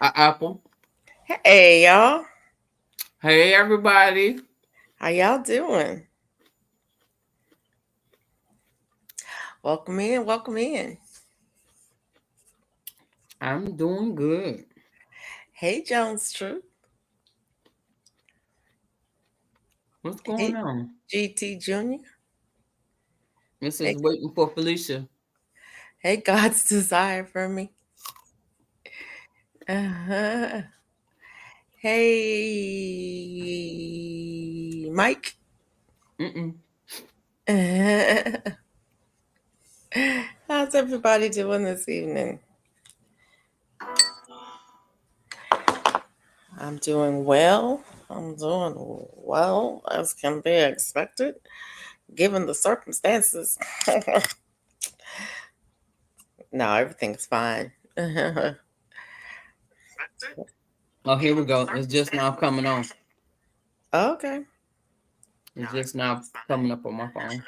Apple. Hey y'all, Hey, everybody. how y'all doing? Welcome in, welcome in. I'm doing good. Hey Jones Truth. What's going Hey on? GT Junior. This is Hey, waiting for Felicia. hey God's desire for me. Uh-huh. Hey Mike. Mm-mm. How's everybody doing this evening? I'm doing well. I'm doing well as can be expected, given the circumstances. No, everything's fine. Oh, here we go. It's just now coming on. Okay. It's just now coming up on my phone.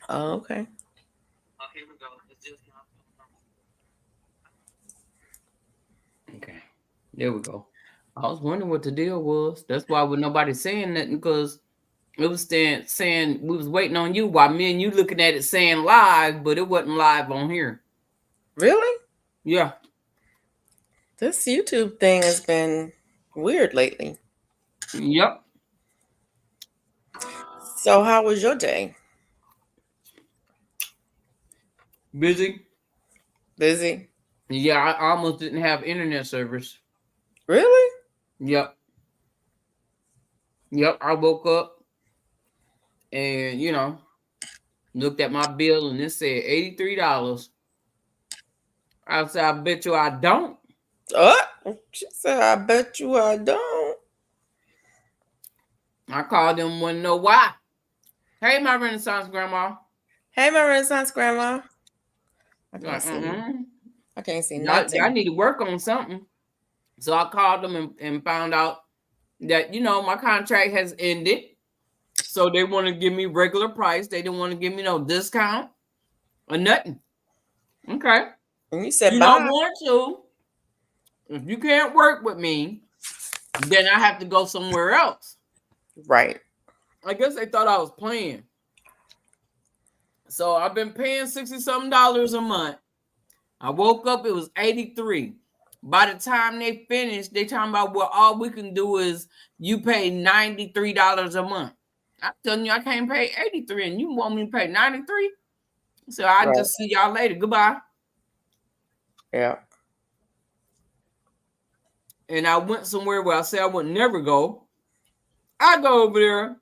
Okay. Oh, here we go. It's just now coming on. Okay. There we go. I was wondering what the deal was. That's why with nobody saying nothing because it was saying we was waiting on you while me and you looking at it saying live, but it wasn't live on here. Really? Yeah. This YouTube thing has been weird lately. Yep. So, how was your day? Busy. Busy? Yeah, I almost didn't have internet service. Really? Yep. Yep. I woke up and, looked at my bill and it said $83. I said, I bet you I don't. Oh, she said, I bet you I don't. I called them, want to know why. Hey, my Renaissance grandma. Hey, my Renaissance grandma. I can't Like, see. I can't see y'all nothing. need to work on something. So I called them and found out that, my contract has ended. So they want to give me regular price. They didn't want to give me no discount or nothing. Okay. And you said You don't bye. want to. If you can't work with me, then I have to go somewhere else. Right. I guess they thought I was playing. So I've been paying 60 something dollars a month. I woke up, it was 83. By the time they finished, they talking about, well, all we can do is you pay $93 a month. I'm telling you, I can't pay 83 and you want me to pay 93? So I Right. just see y'all later. Goodbye. Yeah. And I went somewhere where I said I would never go. I go over there.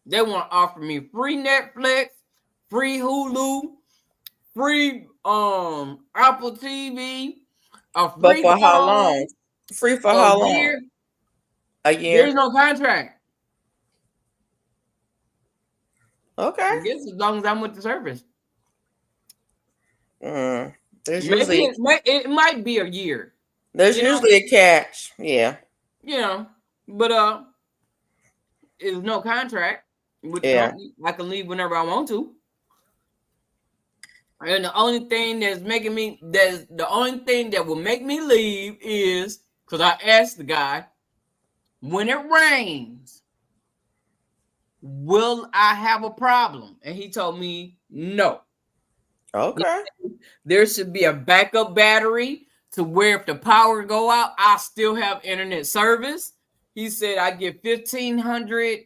They want to offer me free Netflix, free Hulu, free Apple TV, a But free for how long? phone, Free for a how long? year. A There's year? no contract. Okay. I guess as long as I'm with the service. Mm. There's Maybe usually it might be a year. there's You know, usually a catch. Yeah. you know. But there's no contract with the Yeah. company. I can leave whenever I want to. And the only thing the only thing that will make me leave is because I asked the guy, when it rains, will I have a problem? And he told me no. Okay. There should be a backup battery to where if the power go out, I still have internet service. He said I get 1,500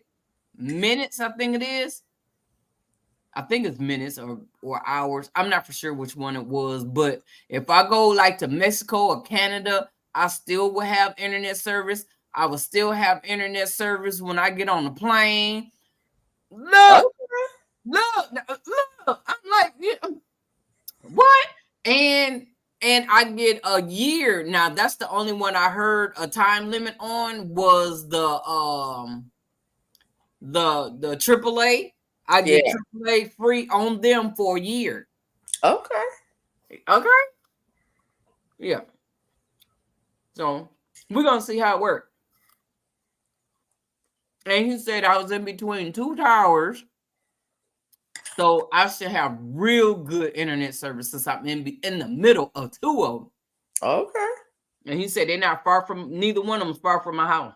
minutes, I think it is. I think it's minutes or hours. I'm not for sure which one it was, but if I go like to Mexico or Canada, I still will have internet service. I will still have internet service when I get on the plane. Look, Okay. look. I'm like, yeah, what? And and I get a year. Now that's the only one I heard a time limit on was the AAA. I get Yeah. AAA free on them for a year. Okay. Okay. Yeah. So we're gonna see how it works. And he said I was in between two towers, so I should have real good internet service since I'm in the middle of two of them. Okay. And he said they're not far from, neither one of them's far from my house.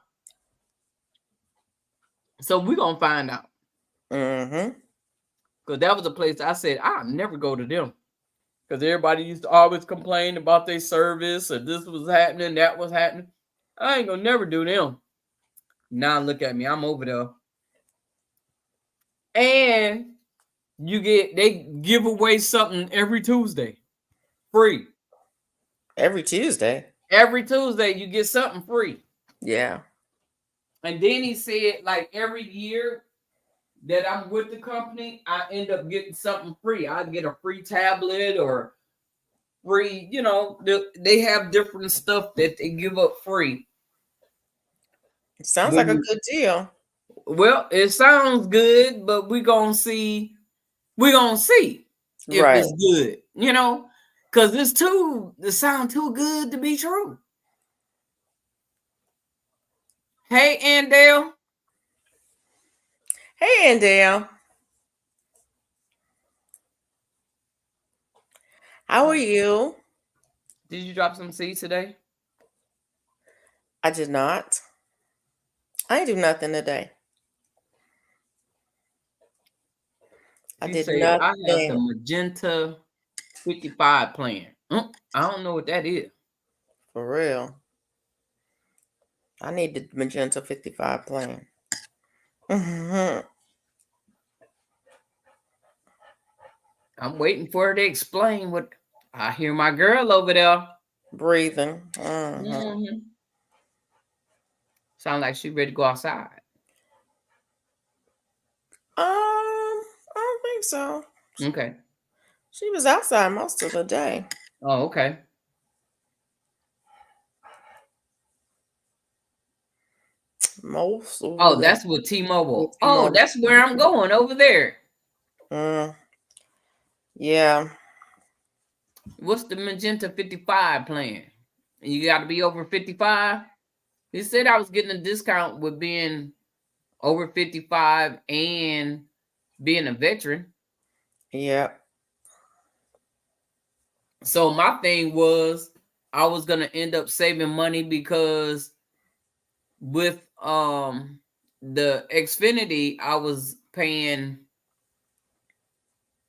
So we're gonna find out. Mm-hmm. Because that was a place I said I'll never go to them. Because everybody used to always complain about their service or this was happening, that was happening. I ain't gonna never do them. Now look at me, I'm over there. And they give away something every Tuesday. Free. Every Tuesday. Every Tuesday you get something free. Yeah. And then he said, like every year that I'm with the company, I end up getting something free. I get a free tablet or free, they have different stuff that they give up free. Sounds like a good deal. Well, it sounds good, but we're gonna see if Right. it's good, because it sounds too good to be true. Hey, Andale. Hey, Andale. How are you? Did you drop some seeds today? I did not. I didn't do nothing today. I He did said, I have the nothing. Magenta 55 plan. I don't know what that is. For real. I need the Magenta 55 plan. Mm-hmm. I'm waiting for her to explain what I hear my girl over there. Breathing. Mm-hmm. Mm-hmm. Sound like she ready to go outside. I don't think so. Okay. She was outside most of the day. Oh, okay. Most of Oh, the that's with T-Mobile. with Oh, T-Mobile. that's where I'm going over there. Yeah. What's the Magenta 55 plan? You got to be over 55? He said I was getting a discount with being over 55 and being a veteran. Yeah. So my thing was I was going to end up saving money because with the Xfinity, I was paying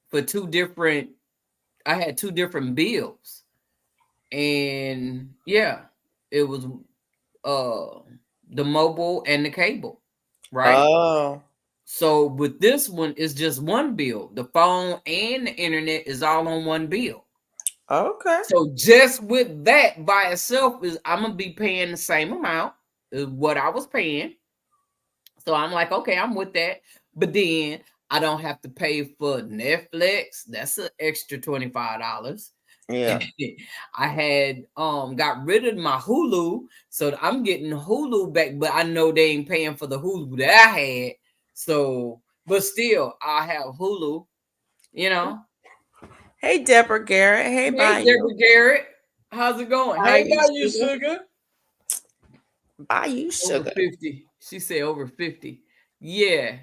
for I had two different bills. And yeah, it was the mobile and the cable, right? Oh. So with this one, it's just one bill. The phone and the internet is all on one bill. Okay. So just with that by itself I'm gonna be paying the same amount as what I was paying. So I'm like, okay, I'm with that. But then I don't have to pay for Netflix. That's an extra $25. Yeah. I had got rid of my Hulu, so I'm getting Hulu back, but I know they ain't paying for the Hulu that I had. So, but still, I have Hulu, you know. Hey, Deborah Garrett. Hey, Hey, Deborah Garrett, how's it going? Hey, Bayou Bayou Sugar. Sugar. Bayou Over Sugar. 50. She said over 50. Yeah.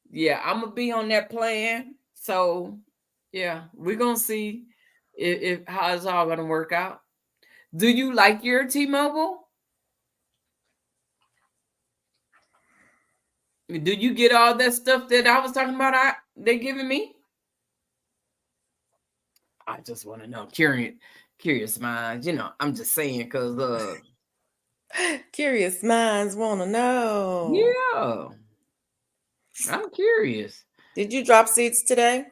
Yeah, I'm gonna be on that plan. So yeah, we're gonna see if how it's all gonna work out. Do you like your T-Mobile? Do you get all that stuff that I was talking about? They giving me? I just want to know. Curious minds. I'm just saying because Curious minds want to know. yeah, I'm curious. Did you drop seeds today?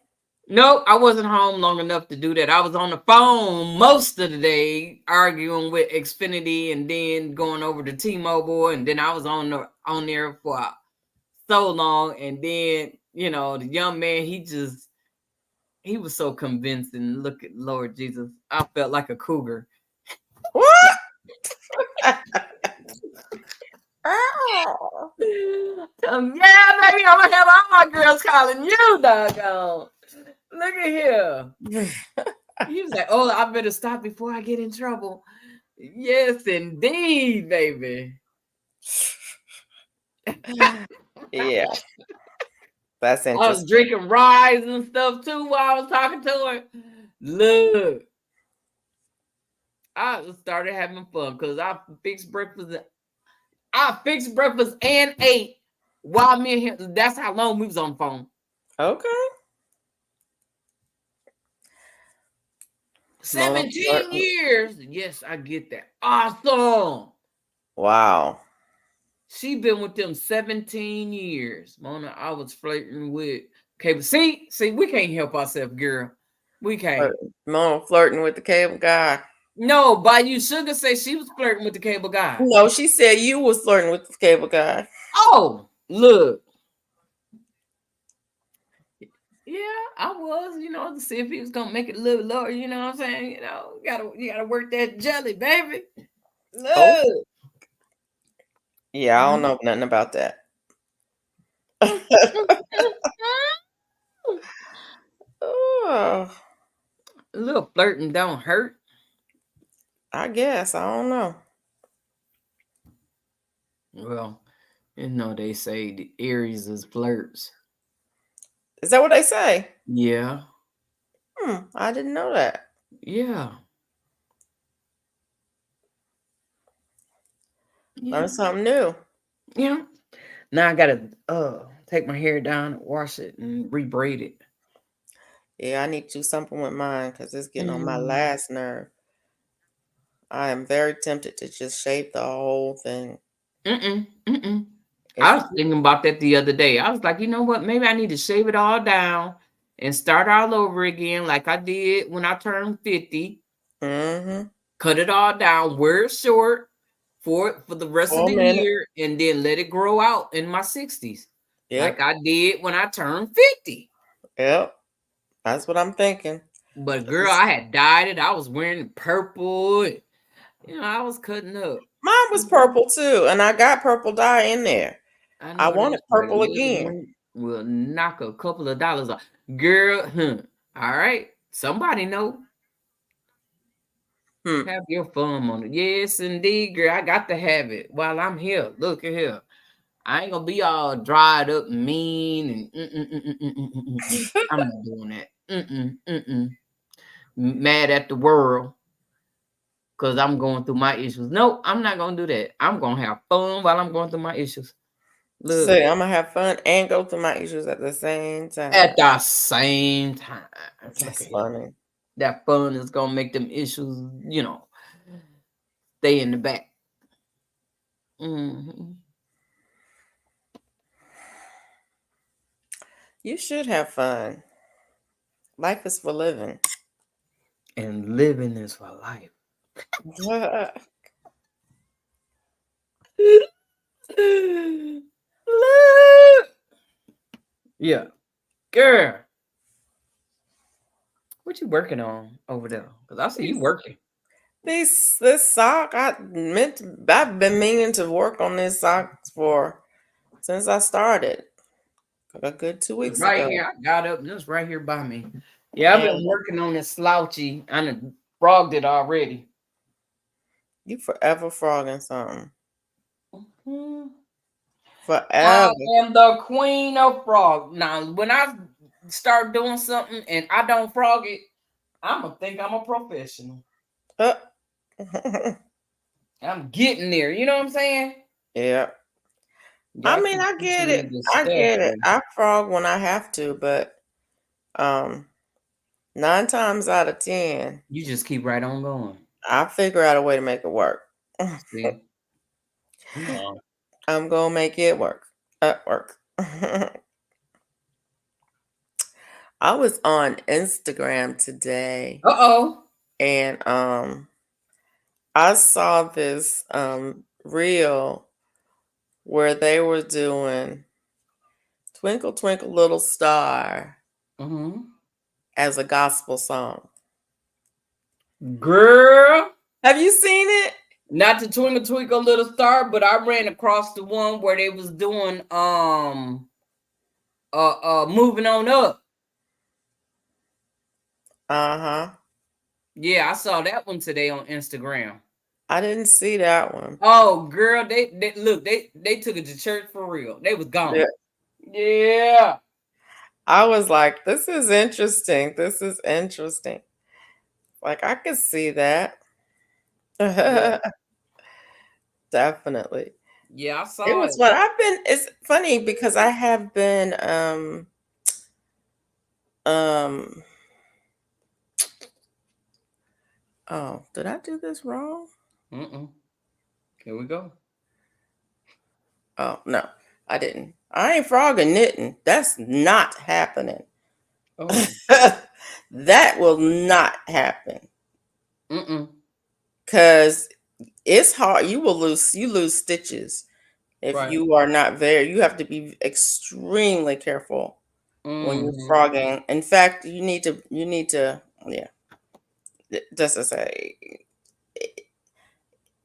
Nope, I wasn't home long enough to do that. I was on the phone most of the day arguing with Xfinity and then going over to T-Mobile, and then I was on there for so long, and then the young man he was so convincing. Look at Lord Jesus, I felt like a cougar. What? Oh. Yeah, baby, I'm gonna have all my girls calling you, doggone. Look at here. He was like, "Oh, I better stop before I get in trouble." Yes, indeed, baby. Yeah. That's I was interesting. drinking ryes and stuff too while I was talking to her. Look, I started having fun because I fixed breakfast and ate while me and him. That's how long we was on the phone. Okay. Mona 17 flirting. years. Yes, I get that. Awesome. Wow. She been with them 17 years. Mona, I was flirting with cable. See, we can't help ourselves, girl. We can't. Mona flirting with the cable guy. No, Bayou Sugar say she was flirting with the cable guy. No, she said you was flirting with the cable guy. Oh, look. Yeah, I was, to see if he was gonna make it a little lower, you know what I'm saying? You gotta work that jelly, baby. Oh, Look. yeah, I don't know nothing about that. Oh, A little flirting don't hurt. I guess. I don't know. Well, they say the Aries is flirts. Is that what they say? Yeah, I didn't know that. yeah, Learn yeah, something new. yeah. Now I gotta take my hair down, wash it, and rebraid it. Yeah, I need to do something with mine because it's getting on my Mm. last nerve. I am very tempted to just shave the whole thing. Mm-mm, mm-mm. I If was you, thinking about that the other day. I was like, you know what? Maybe I need to shave it all down and start all over again, like I did when I turned 50. mm-hmm, Cut it all down, wear it short for the rest of for a the minute. year, and then let it grow out in my 60s, like Yep, I did when I turned 50. yep. That's what I'm thinking. But girl, It's- I had dyed it. I was wearing purple. I was cutting up. Mine was purple too, and I got purple dye in there. I I know wanted that's right. A purple little again. money will knock a couple of dollars off. Girl, all right. Somebody know. Hmm. Have your fun on it. Yes, indeed, girl. I got to have it while I'm here. Look at here. I ain't gonna be all dried up and mean and I'm not doing that. Mad at the world because I'm going through my issues. No, I'm not gonna do that. I'm gonna have fun while I'm going through my issues. Look, Say I'm gonna have fun and go through my issues at the same time. at the same time. Look That's at here. funny. That fun is gonna make them issues, stay in the back. Hmm. You should have fun. Life is for living. And living is for life. Yeah, girl. What you working on over there? Because I see you These, working. this sock, I've been meaning to work on this sock for since I started a good 2 weeks Right ago. here. I got up and it's right here by me. Yeah, I've And been working on this slouchy. I done frogged it already. you forever frogging something. Mhm. I Forever. am the queen of frog. Now, when I start doing something and I don't frog it, I'm gonna think I'm a professional. Uh, I'm getting there. You know what I'm saying? yeah. Yeah, I I mean, keep I pushing get it. this I stuff. get it. Though. I frog when I have to, but um 9 times out of 10, You just keep right on going. I figure out a way to make it work. See? Uh I'm gonna make it work. Work. I was on Instagram today oh. and I saw this reel where they were doing Twinkle Twinkle Little Star Mm-hmm. as a gospel song. Girl. Have you seen it? Not to twinkle twinkle little star, but I ran across the one where they was doing moving on up. Uh-huh. Yeah, I saw that one today on Instagram. I didn't see that one. Oh girl, they look, they took it to church for real. They was Yeah. gone. Yeah. I was like, this is interesting. This is interesting. Like I could see that. Yeah, Definitely. yeah, I It saw was it. fun. It's funny because I have been um oh, did I do this wrong? Mm-mm. Here we go. Oh no, I didn't. I ain't frogging knitting. That's not happening. Oh. That will not happen. Mm-mm. Cause it's hard. You lose stitches if Right. you are not very. You have to be extremely careful when you're Mm-hmm. frogging. In fact, you need to yeah. Just to say,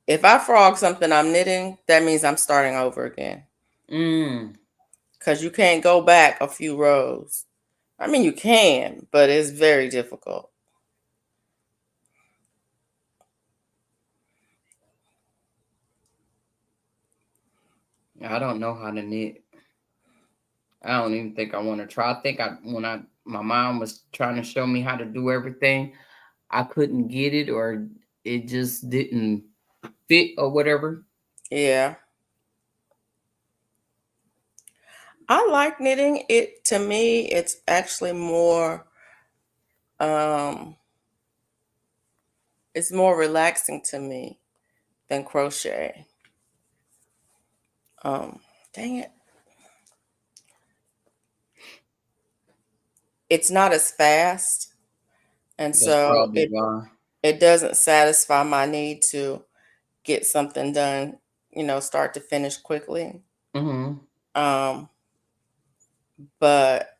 if I frog something I'm knitting, that means I'm starting over again. Mm. Cause you can't go back a few rows. I mean, you can, but it's very difficult. I don't know how to knit. I don't even think I want to try. I think I when I my mom was trying to show me how to do everything, I couldn't get it or it just didn't fit or whatever. Yeah. I like knitting. It to me, it's actually um it's more relaxing to me than crochet. Um, Dang it. It's not as fast, and That's so probably why. it doesn't satisfy my need to get something done, start to finish quickly. Mm-hmm. Um, but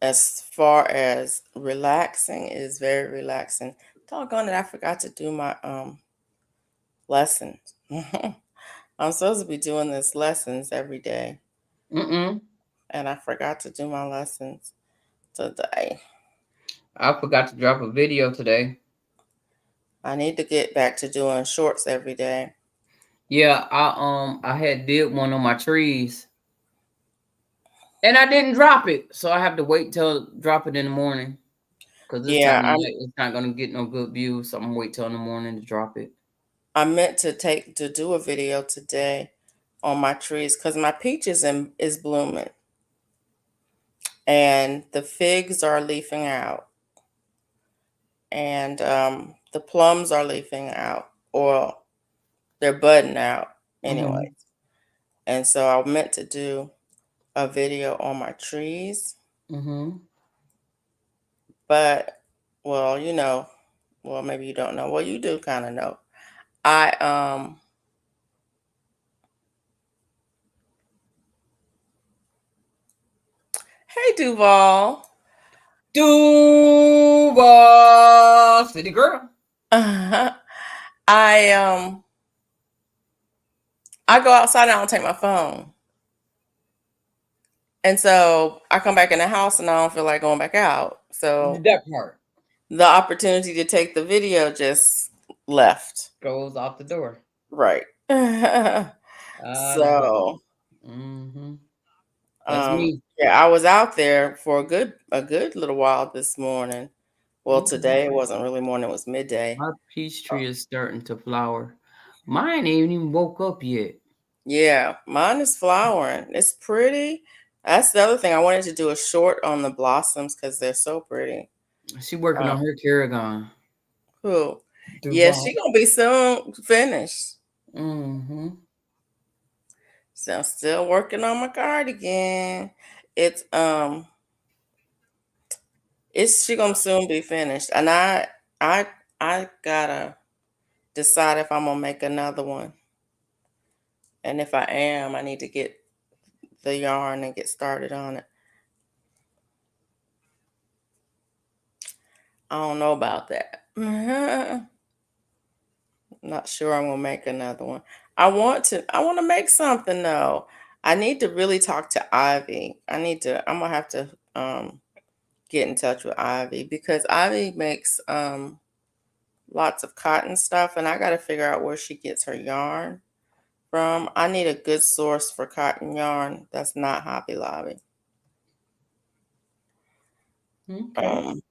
as far as relaxing, it is very relaxing. Doggone it, I forgot to do my lessons. I'm supposed to be doing this lessons every day, Mm-mm. and I forgot to do my lessons today. I forgot to drop a video today. I need to get back to doing shorts every day. Yeah, I had did one on my trees and I didn't drop it. So I have to wait till drop it in the morning. Cause this time Yeah, of night it's not gonna get no good views. So I'm gonna wait till in the morning to drop it. I meant to do a video today on my trees because my peaches is blooming and the figs are leafing out and the plums are leafing out or they're budding out Mm-hmm. anyway. And so I meant to do a video on my trees, Mm-hmm. but well, well maybe you don't know. Well, you do kind of know. I Hey Duval. Duval City Girl. I I go outside and I don't take my phone. And so I come back in the house and I don't feel like going back out. So That part the opportunity to take the video just left. goes out the door. Right. Out the door. So Mm-hmm. That's me. yeah, I was out there for a good little while this morning. Well, Okay. today it wasn't really morning, it was midday. My peach Oh, tree is starting to flower. Mine ain't even woke up yet. yeah, mine is flowering. It's pretty. That's the other thing. I wanted to do a short on the blossoms because they're so pretty. She working Um, on her Kerrigan. Cool. Yeah, Duval. she gonna be soon finished. Mm-hmm. So I'm still working on my cardigan. It's it's she gonna soon be finished. And I gotta decide if I'm gonna make another one. And if I am, I need to get the yarn and get started on it. I don't know about that. Not sure I'm gonna make another one. I want to make something though. I need to really talk to Ivy. I'm gonna have to get in touch with Ivy because Ivy makes lots of cotton stuff and I gotta figure out where she gets her yarn from. I need a good source for cotton yarn that's not Hobby Lobby. Okay. Um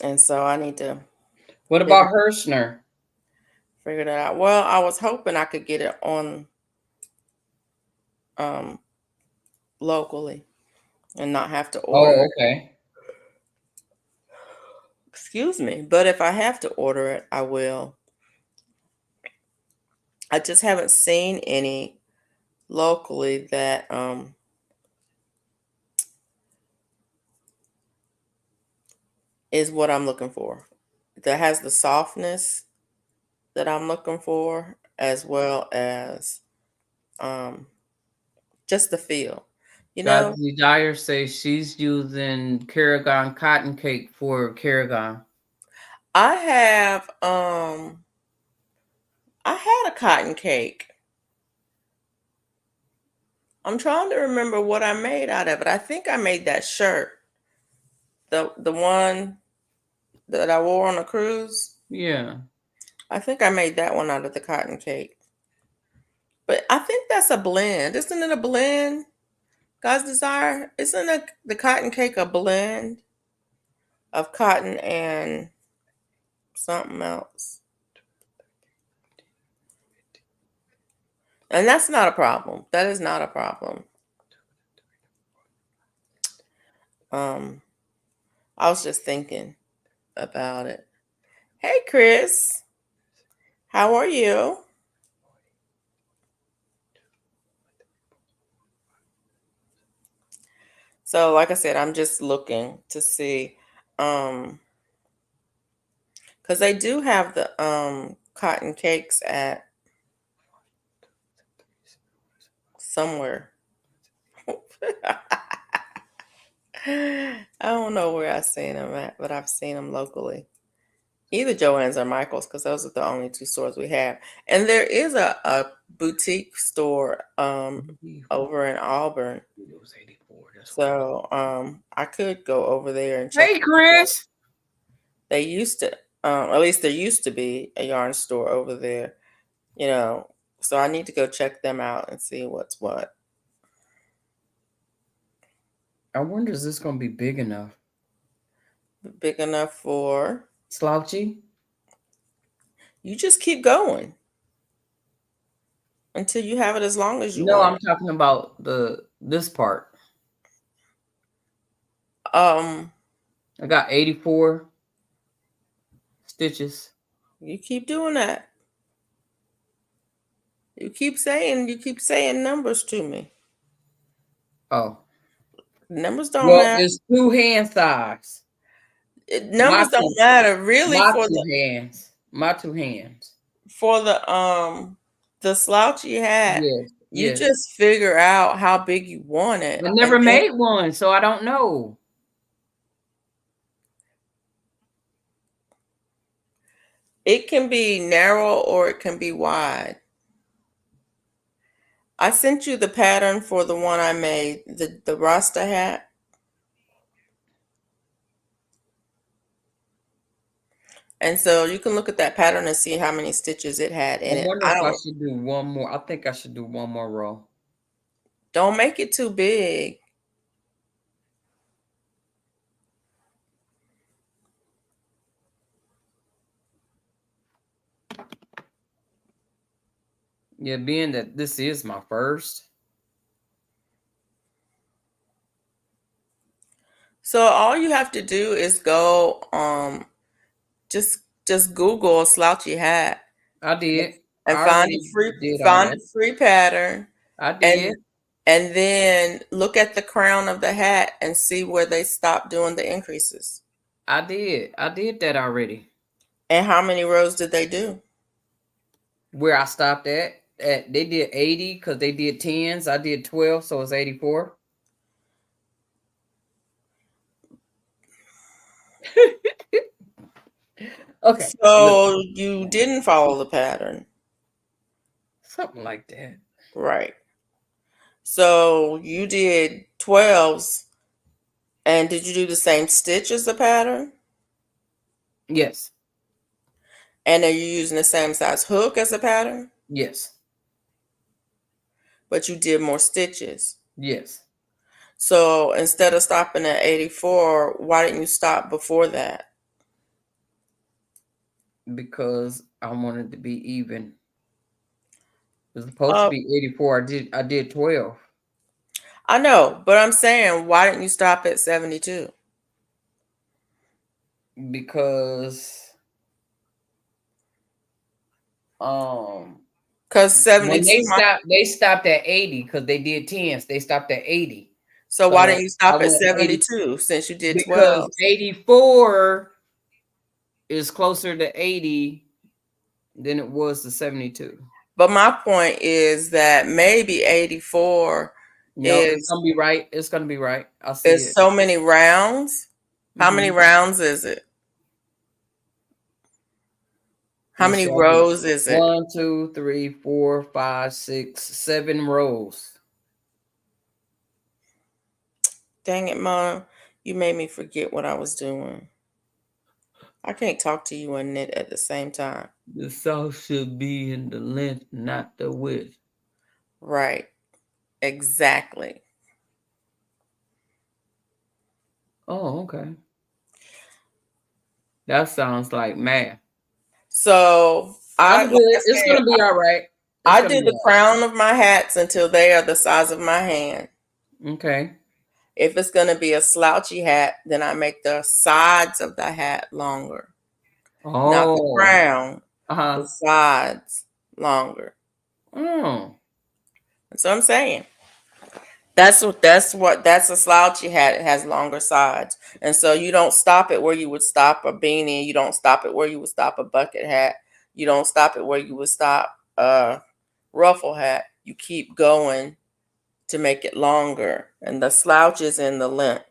and so I need to What Figure, about Hirschner? figure that out. Well, I was hoping I could get it on um locally and not have to order Oh, it. okay. Excuse me. But if I have to order it, I will. I just haven't seen any locally that is what I'm looking for. That has the softness that I'm looking for, as well as um, just the feel. You know, God's Desire says she's using Kerrigan cotton cake for Kerrigan. I have I had a cotton cake. I'm trying to remember what I made out of it. I think I made that shirt, the one that I wore on a cruise. Yeah. I think I made that one out of the cotton cake. But I think that's a blend. Isn't it a blend? God's Desire? Isn't the cotton cake a blend of cotton and something else? And that's not a problem. That is not a problem. Um, I was just thinking about it. Hey, Chris, how are you? So, like I said, I'm just looking to see, because they do have the cotton cakes at somewhere. I don't know where I've seen them at, but I've seen them locally. Either Joann's or Michael's, because those are the only two stores we have. And there is a boutique store over in Auburn. It was 84. That's what. So I could go over there and check Hey, it out. Chris. They used to, at least there used to be a yarn store over there, you know. So I need to go check them out and see what's what. I wonder is this gonna be big enough? Big enough for Slouchy? you just keep going until you have it as long as you No, want I'm talking about this part. it. I got 84 stitches. You keep doing that. You keep saying numbers to me. Oh. Numbers don't Well, matter. it's two hand size. My Numbers don't two matter really my for two the hands. My two hands. for the slouchy hat. Yes, You yes. just figure out how big you want it, I and never then made one, so I don't know. it can be narrow or it can be wide. I sent you the pattern for the one I made, the Rasta hat. And so you can look at that pattern and see how many stitches it had I in it. wonder I if I don't should do one more. I think I should do one more row. don't make it too big. Yeah, being that this is my first. So all you have to do is go just Google slouchy hat I did. and I already did all find that. a free pattern I and did. and then look at the crown of the hat and see where they stop doing the increases. I did. I did that already. And how many rows did they do? Where I stopped at they did 80 because they did tens. I did 12, so it's 84. Okay. Look, So you didn't follow the pattern. something like that. Right. So you did 12s, and did you do the same stitch as the pattern? Yes. And are you using the same size hook as the pattern? Yes. But you did more stitches. Yes. So instead of stopping at 84, why didn't you stop before that? because I wanted to be even. It's supposed to Uh, be 84. I did 12 I know, but I'm saying, why didn't you stop at 72? because um Because when 72 might. they stopped at 80 because they did tens. They stopped at 80. So why didn't So you I stop at went 80 72 since you did because 12? 84 is closer to 80 than it was to 72. But my point is that maybe 84 No, it's is gonna be right. It's gonna be right. I see is it. so many rounds. How many Hmm. rounds is it? How Let's many see. I did rows is it? 1, 2, 3, 4, 5, 6, 7 rows. Dang it, Mom. You made me forget what I was doing. I can't talk to you and knit at the same time. The sauce should be in the length, not the width. Right. Exactly. Oh, okay. That sounds like math. So I I'm like good. I It's said, gonna be all right. It's I gonna do be the all crown of my hats until they are the size of my hand. right. Okay. If it's going to be a slouchy hat, then I make the sides of the hat longer, not the Oh. crown, the Uh-huh. sides longer. Oh. That's what I'm saying. That's a slouchy hat. It has longer sides, and so you don't stop it where you would stop a beanie. You don't stop it where you would stop a bucket hat. You don't stop it where you would stop a ruffle hat. You keep going to make it longer, and the slouch is in the length.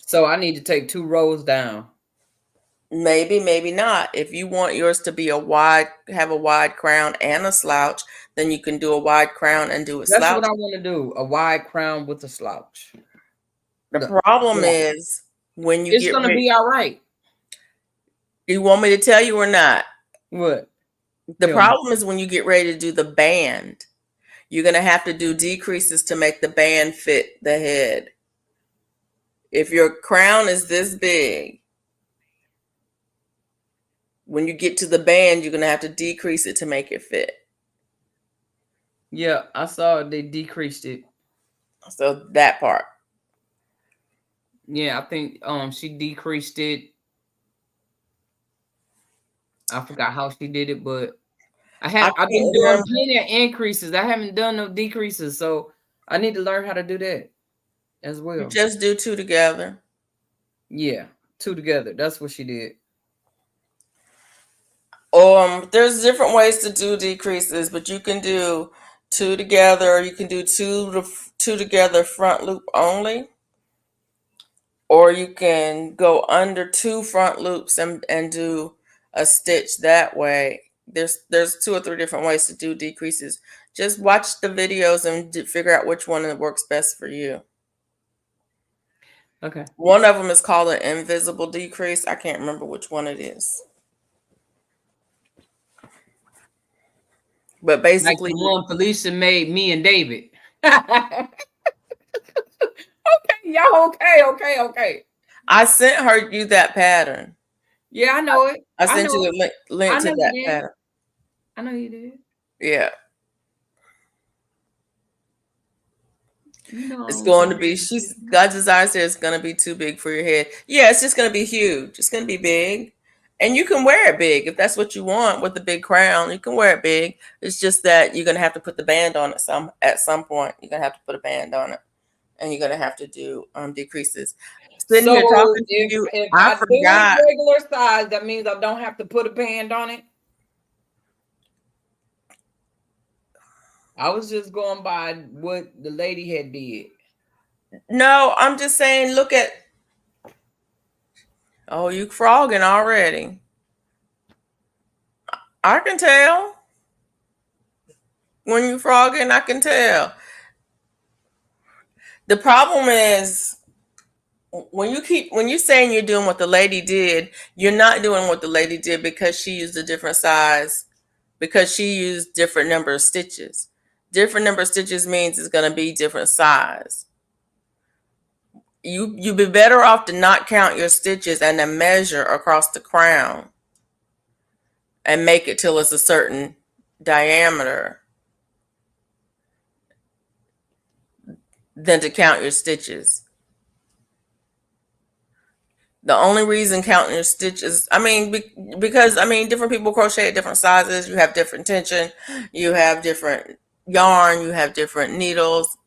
So I need to take 2 rows down. Maybe, maybe not. If you want yours to be have a wide crown and a slouch, then you can do a wide crown and do a That's what slouch. I want to do. A wide crown with a slouch. The The problem slouch. is when you It's get gonna ready. be all right. You want me to tell you or not? What? The Tell me. problem is when you get ready to do the band, you're going to have to do decreases to make the band fit the head. If your crown is this big, when you get to the band, you're going to have to decrease it to make it fit. Yeah, I saw they decreased it. So that part. Yeah, I think she decreased it. I forgot how she did it, but I I've been can't doing remember. plenty of increases. I haven't done no decreases, so I need to learn how to do that as You well. just do two together. Yeah, 2 together. That's what she did. There's different ways to do decreases, but you can do two together, or you can do two together front loop only, or you can go under two front loops and do a stitch that way. There's two or three different ways to do decreases. Just watch the videos and figure out which one that works best for you. Okay. One of them is called an invisible decrease. I can't remember which one it is, but Like basically the one Felicia made me and David. Okay, y'all. Okay, okay, okay. I sent her you that pattern. Yeah, I know it. I I sent know you it. the link I to know you that did. pattern. I know you did. Yeah. You know I It's don't going send to be, you God desires it, it's going to be too big for your head. Yeah, it's just going to be huge. It's going to be big. And you can wear it big if that's what you want with the big crown. You can wear it big. It's just that you're going to have to put the band on it at some point. You're going to have to put a band on it, and you're going to have to do decreases. Sitting here So talking to you, if I I do it forgot. regular size, that means I don't have to put a band on it. I was just going by what the lady had did. No, I'm just saying, look at, oh, you frogging already. I can tell. When you frogging, I can tell. The problem is when you saying you're doing what the lady did, you're not doing what the lady did because she used a different size, because she used different number of stitches. Different number of stitches means it's going to be different size. you'd be better off to not count your stitches and then measure across the crown and make it till it's a certain diameter than to count your stitches. The only reason counting your stitches, I mean, because I mean, different people crochet at different sizes. You have different tension, you have different yarn, you have different needles.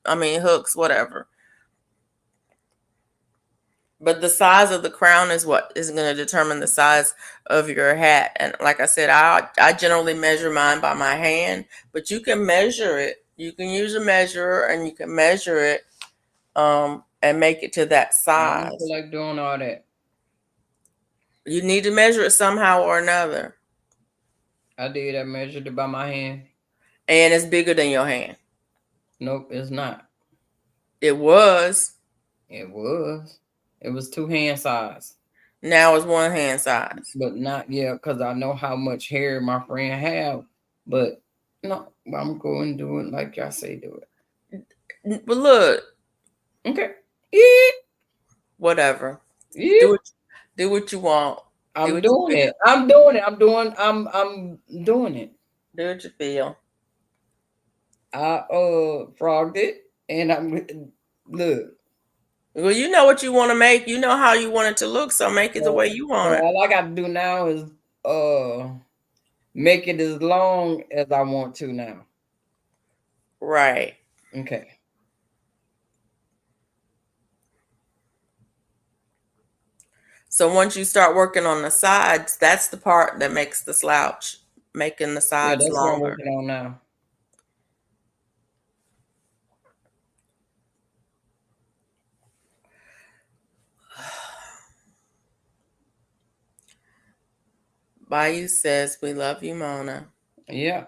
I mean, hooks, whatever. But the size of the crown is what is going to determine the size of your hat. And like I said, I generally measure mine by my hand, but you can measure it. You can use a measurer and you can measure it and make it to that I don't feel size. like doing all that. You need to measure it somehow or another. I did. I measured it by my hand. And it's bigger than your hand. Nope, it's not. It was. It was. It was 2 hand size. Now it's one hand size. But not yet, because I know how much hair my friend have. But no, I'm going to do it like y'all say do it. But look. Okay. Yeah. Whatever. Yeah. Do what you want. I'm doing it. I'm doing it. I'm doing it. Do what you feel. I frogged it and I'm look. Well, you know what you want to make. You know how you want it to look, so make it the way you want it. All I got to do now is make it as long as I want to now. Right. Okay. So once you start working on the sides, that's the part that makes the slouch, making the sides that's longer. what I'm working on now. Bayou says, we love you, Mona. Yeah.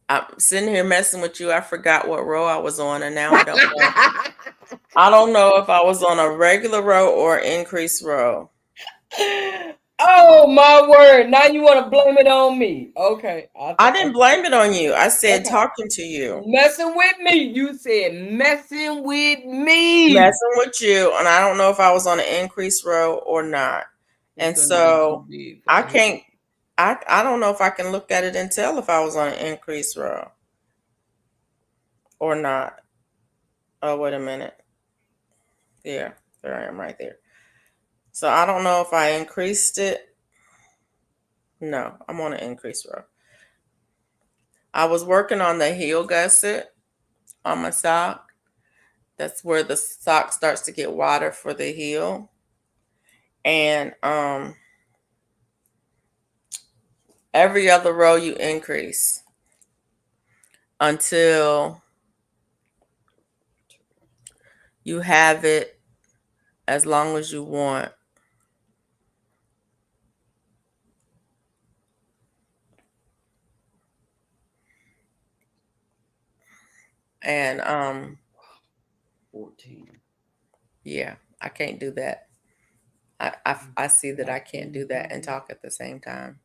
I'm sitting here messing with you. I forgot what row I was on, and now I don't know. I don't know if I was on a regular row or increased row. Oh my word! Now you want to blame it on me? Okay. I didn't blame it on you. I said talking to you. Messing with me. You said messing with me. Messing with you, and I don't know if I was on an increased row or not. And so I can't. I don't know if I can look at it and tell if I was on an increased row or not. Oh, wait a minute. Yeah, there I am right there. So I don't know if I increased it. No, I'm on an increased row. I was working on the heel gusset on my sock. That's where the sock starts to get wider for the heel. And every other row you increase until you have it as long as you want. And 14. Yeah, I can't do that. I see that I can't do that and talk at the same time.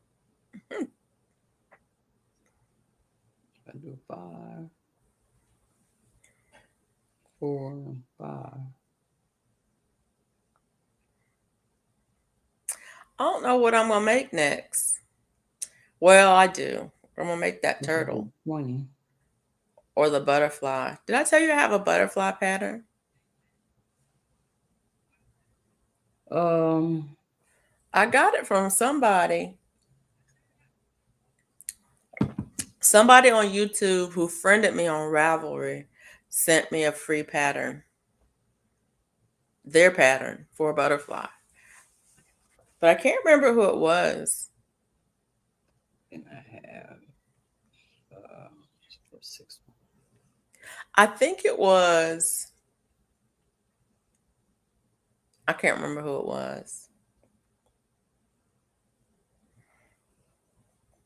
I do 5, 4, 5. I don't know what I'm gonna make next. Well, I do. I'm gonna make that turtle 20. or the butterfly. Did I tell you I have a butterfly pattern? I got it from somebody. Somebody on YouTube who friended me on Ravelry sent me a free pattern. Their pattern for a butterfly. But I can't remember who it was. And I have 6. I think it was. I can't remember who it was.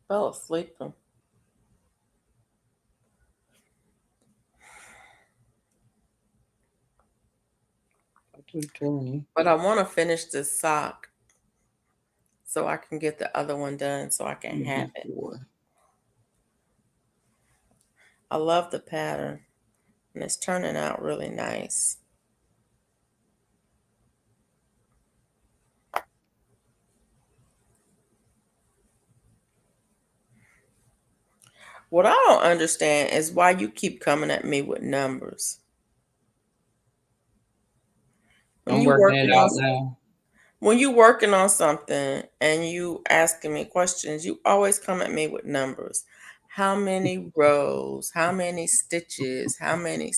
Fell asleep. I do 20. But I want to finish this sock so I can get the other one done so I can have it. 4. I love the pattern, and it's turning out really nice. What I don't understand is why you keep coming at me with numbers. When I'm you working it working on out now. when you working on something and you asking me questions, you always come at me with numbers. How many rows? How many stitches? How many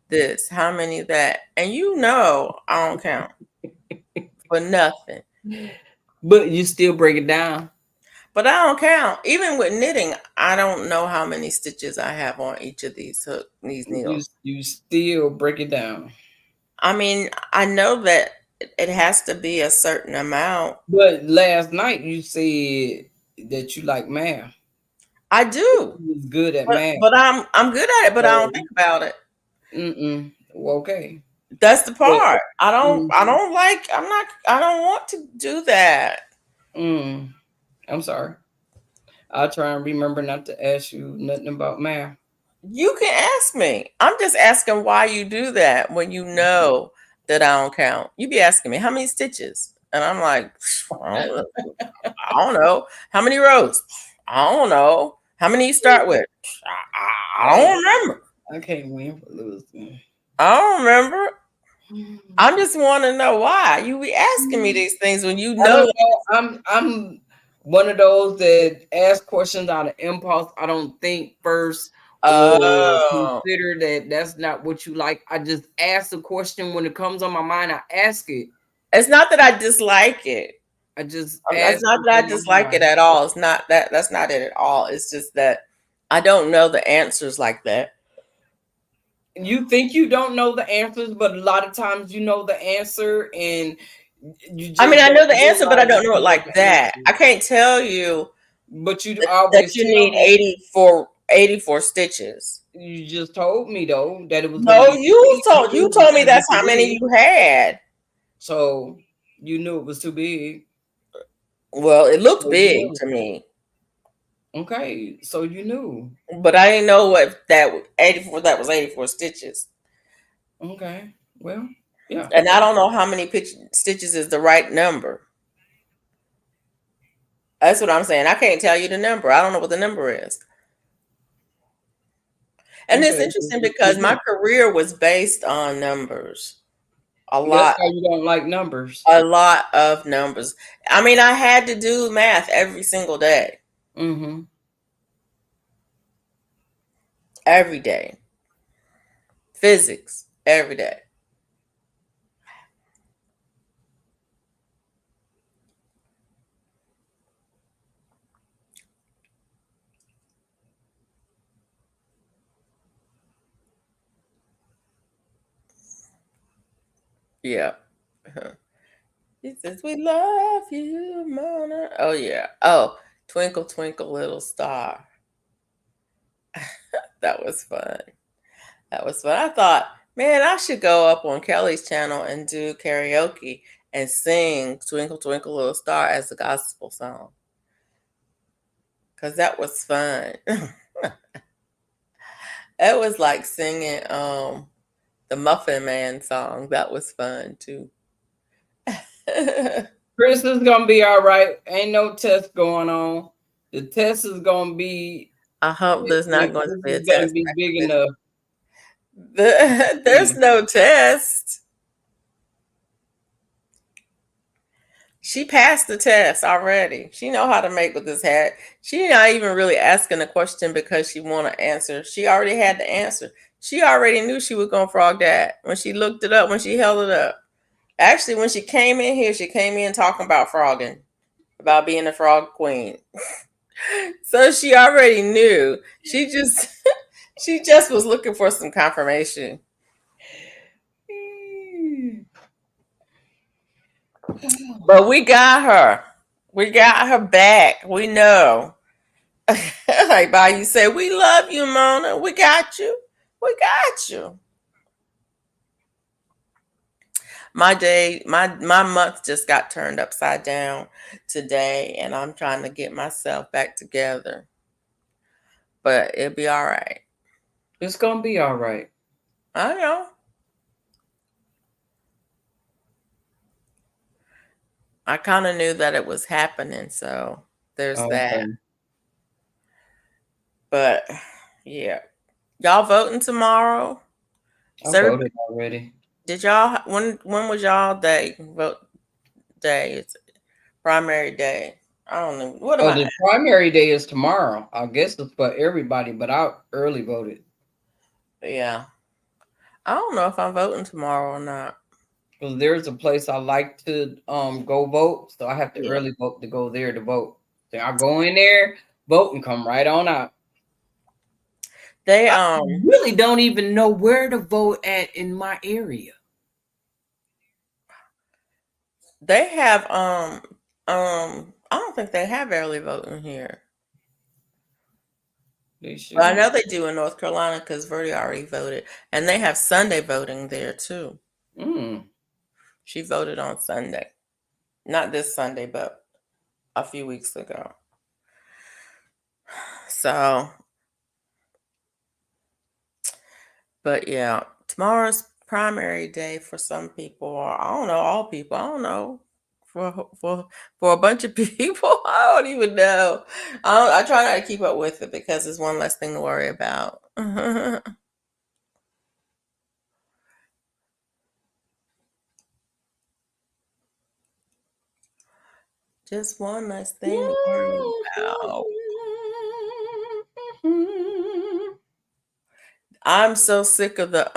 this? How many that? And you know I don't count for nothing. But you still break it down. But I don't count. Even with knitting, I don't know how many stitches I have on each of these You needles. you still break it down. I mean, I know that it has to be a certain amount. But last night you said that you like math. I do. You was good at But math. but I'm good at it, but I So, don't think about it. well, okay. That's the But, part. mm, I don't want to do that. mm, I'm sorry. I'll try and remember not to ask you nothing about math. You can ask me. I'm just asking why you do that when you know that I don't count. You be asking me how many stitches, and I'm like, I don't know. How many rows? I don't know. How many you start with? I Oh, don't remember. I can't win for losing. I don't remember. I just want to know why you be asking me these things when you I know. don't know. I'm one of those that ask questions out of impulse. I don't think first or Oh, consider that that's not what you like. I just ask the question when it comes on my mind. I ask it. it's not that I dislike it. I just It's ask not what's that I on my dislike it mind. at all. It's not that. That's not it at all. It's just that I don't know the answers like that. You think you don't know the answers, but a lot of times you know the answer, and you I mean, just I know don't the answer, but I realize don't that know you it know like the that. answer. I can't tell you But you that always you tell need me. 84 stitches. You just told me though that it was going to No, be too big. You knew you it was told me going to be that's too how many big, you had. so you knew it was too big. Well, it looked So you big knew. to me, Okay, so you knew. but I didn't know what that 84. That was 84 stitches, Okay, well, yeah. and I don't know how many stitches is the right number. That's what I'm saying. I can't tell you the number. I don't know what the number is. And it's Okay, interesting you because my do. career was based on numbers. A That's lot, why you don't like numbers. a lot of numbers. I mean, I had to do math every single day, Mm-hmm. every day, physics every day. Yeah. He says, "We love you, Mona." Oh, yeah. Oh, Twinkle, Twinkle, Little Star. That was fun. That was fun. I thought, man, I should go up on Kelly's channel and do karaoke and sing Twinkle, Twinkle, Little Star as a gospel song because that was fun. It was like singing the Muffin Man song. That was fun too. Chris is gonna be all right. Ain't no test going on. The test is gonna be I hope there's like not going to this be a is gonna test be back big then. enough. There's no test. She passed the test already. She know how to make with this hat. She not even really asking a question because she want to answer. She already had the answer. She already knew she was gonna frog that when she looked it up, when she held it up. Actually, when she came in here, she came in talking about frogging, about being a frog queen. So she already knew. She just she just was looking for some confirmation. But we got her. We got her back. We know. Like Bayou say, we love you, Mona. We got you. We got you. My month just got turned upside down today, and I'm trying to get myself back together. But it'll be all right. It's gonna be all right. I know. I kind of knew that it was happening, so there's that. Okay. But yeah, y'all voting tomorrow? I So voted already. did y'all? When was y'all day vote day? It's primary day. I don't know. What am Oh, I? the primary day is tomorrow. I guess it's for everybody, but I early voted Yeah, I don't know if I'm voting tomorrow or not. because there's a place I like to go vote, so I have to Yeah, early vote to go there to vote. So I go in there, vote, and come right on out. they I really don't even know where to vote at in my area. they have I don't think they have early voting here. They But I should. know they do in North Carolina because Verdi already voted, and they have Sunday voting there too. Mm. She voted on Sunday, not this Sunday, but a few weeks ago. So, but yeah, tomorrow's primary day for some people, or I don't know, all people. I don't know. For a bunch of people, I don't even know. I try not to keep up with it because it's one less thing to worry about. Just one less thing to worry about. I'm so sick of the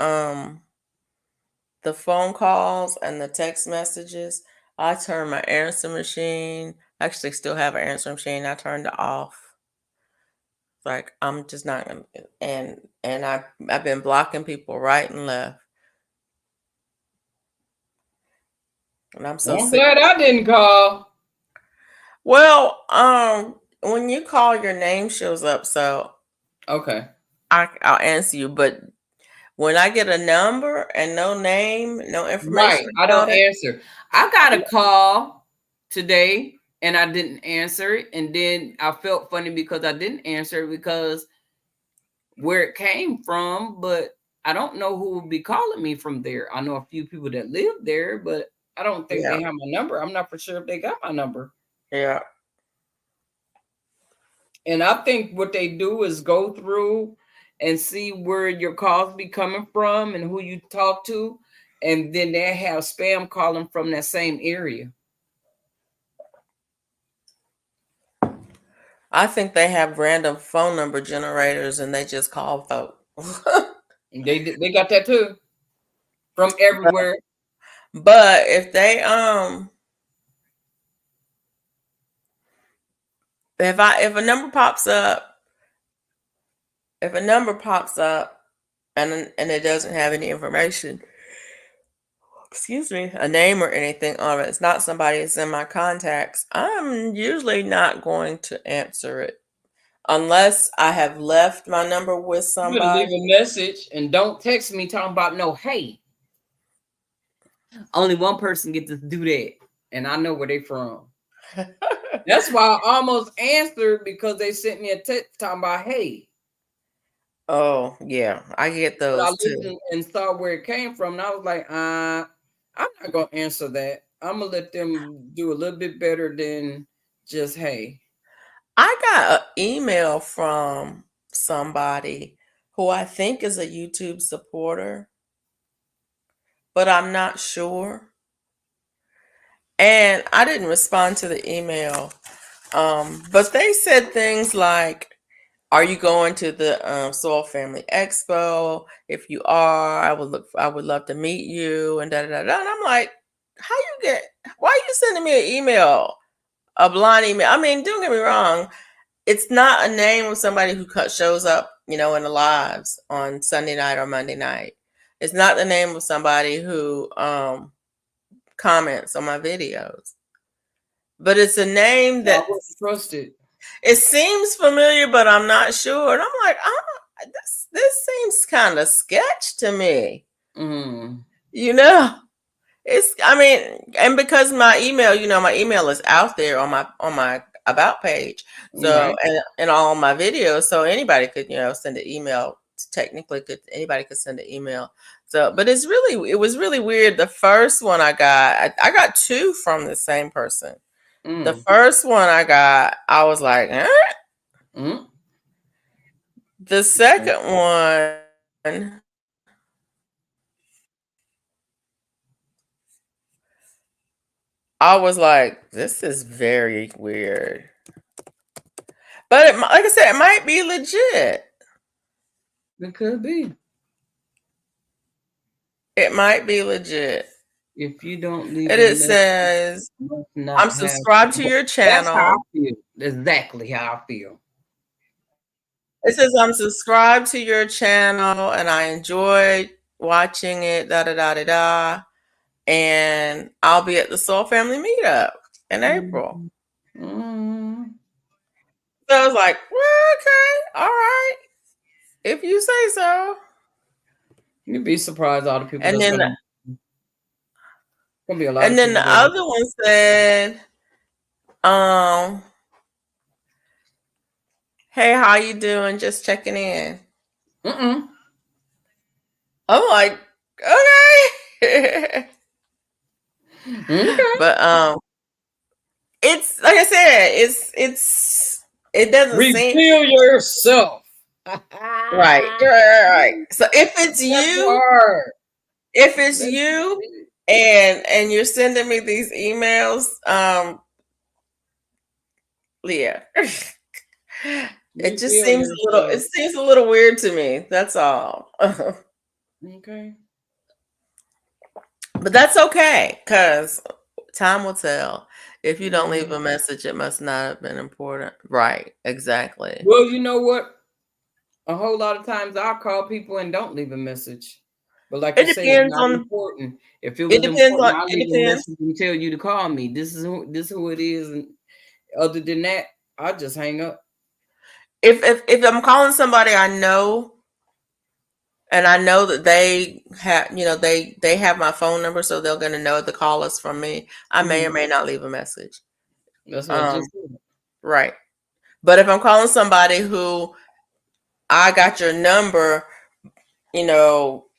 phone calls and the text messages. I turned my answer machine. I actually still have an answer machine. I turned it off. Like I'm just not gonna and I've been blocking people right and left. And I'm so Well, I'm sick. glad I didn't call. Well, when you call your name shows up, so Okay. I'll answer you, but when I get a number and no name, no Right. information I about don't it, answer. I got a call today and I didn't answer it. And then I felt funny because I didn't answer it because where it came from, but I don't know who will be calling me from there. I know a few people that live there, but I don't think yeah, they have my number. I'm not for sure if they got my number. yeah. And I think what they do is go through and see where your calls be coming from and who you talk to. And then they have spam calling from that same area. I think they have random phone number generators and they just call folk. They got that too from everywhere. But if a number pops up, if a number pops up and it doesn't have any information, excuse me, a name or anything on it, it's not somebody that's in my contacts, I'm usually not going to answer it unless I have left my number with You better leave somebody. a message and don't text me talking about no, hey, only one person gets to do that. And I know where they from. That's why I almost answered because they sent me a text talking about, hey. Oh, yeah, I get But I those too. listened and saw where it came from. And I was like, I'm not gonna answer that. I'm gonna let them do a little bit better than just hey. I got an email from somebody who I think is a YouTube supporter, but I'm not sure. And I didn't respond to the email. But they said things like, "Are you going to the Soul Family Expo? If you are, I would love to meet you." And da da da. Da. And I'm like, "How you get? Why are you sending me an email? A blind email? I mean, don't get me wrong. It's not a name of somebody who shows up, in the lives on Sunday night or Monday night. It's not the name of somebody who comments on my videos, but it's a name I that wouldn't trust it. it seems familiar, but I'm not sure. And I'm like, this seems kind of sketch to me. Mm, You know, it's I mean, and because my email is out there on my about page. So right. and all my videos, so anybody could, send an email technically could anybody could send an email. So, but it was really weird. The first one I got two from the same person. The Mm. first one I got, I was like, eh? Mm. The second one, I was like, this is very weird. But like I said, it might be legit. It could be. It might be legit. If you don't leave And a it message, says, you must I'm not have. subscribed to your That's how I channel. feel. Exactly how I feel. It says, I'm subscribed to your channel and I enjoyed watching it, da da da da da. And I'll be at the Soul Family Meetup in April. Mm. Mm. So I was like, well, okay, all right, if you say so. You'd be surprised all the people And that's then, gonna be a lot and of then people the there. other one said, um, hey, how you doing? Just checking in. Mm-mm. I'm like, okay. Okay. But it's like I said, it doesn't seem Reveal yourself. right, right. So That part. if it's That's you it. and you're sending me these emails, Leah, Reveal it yourself. seems a little weird to me. That's all. Okay. But that's okay, because time will tell. If you don't leave Mhm. a message, it must not have been important. Right, exactly. Well, you know what? A whole lot of times I'll call people and don't leave a message. But like you It say, it's depends not on important. If it was important, I'll it leave a depends. message and tell you to call me. This is who it is. And other than that, I'll just hang up. If I'm calling somebody I know and I know that they have they have my phone number, so they're gonna know to call us from me, I may or Mhm. may not leave a message. That's what I Um, just said. right. But if I'm calling somebody who I got your number, you know,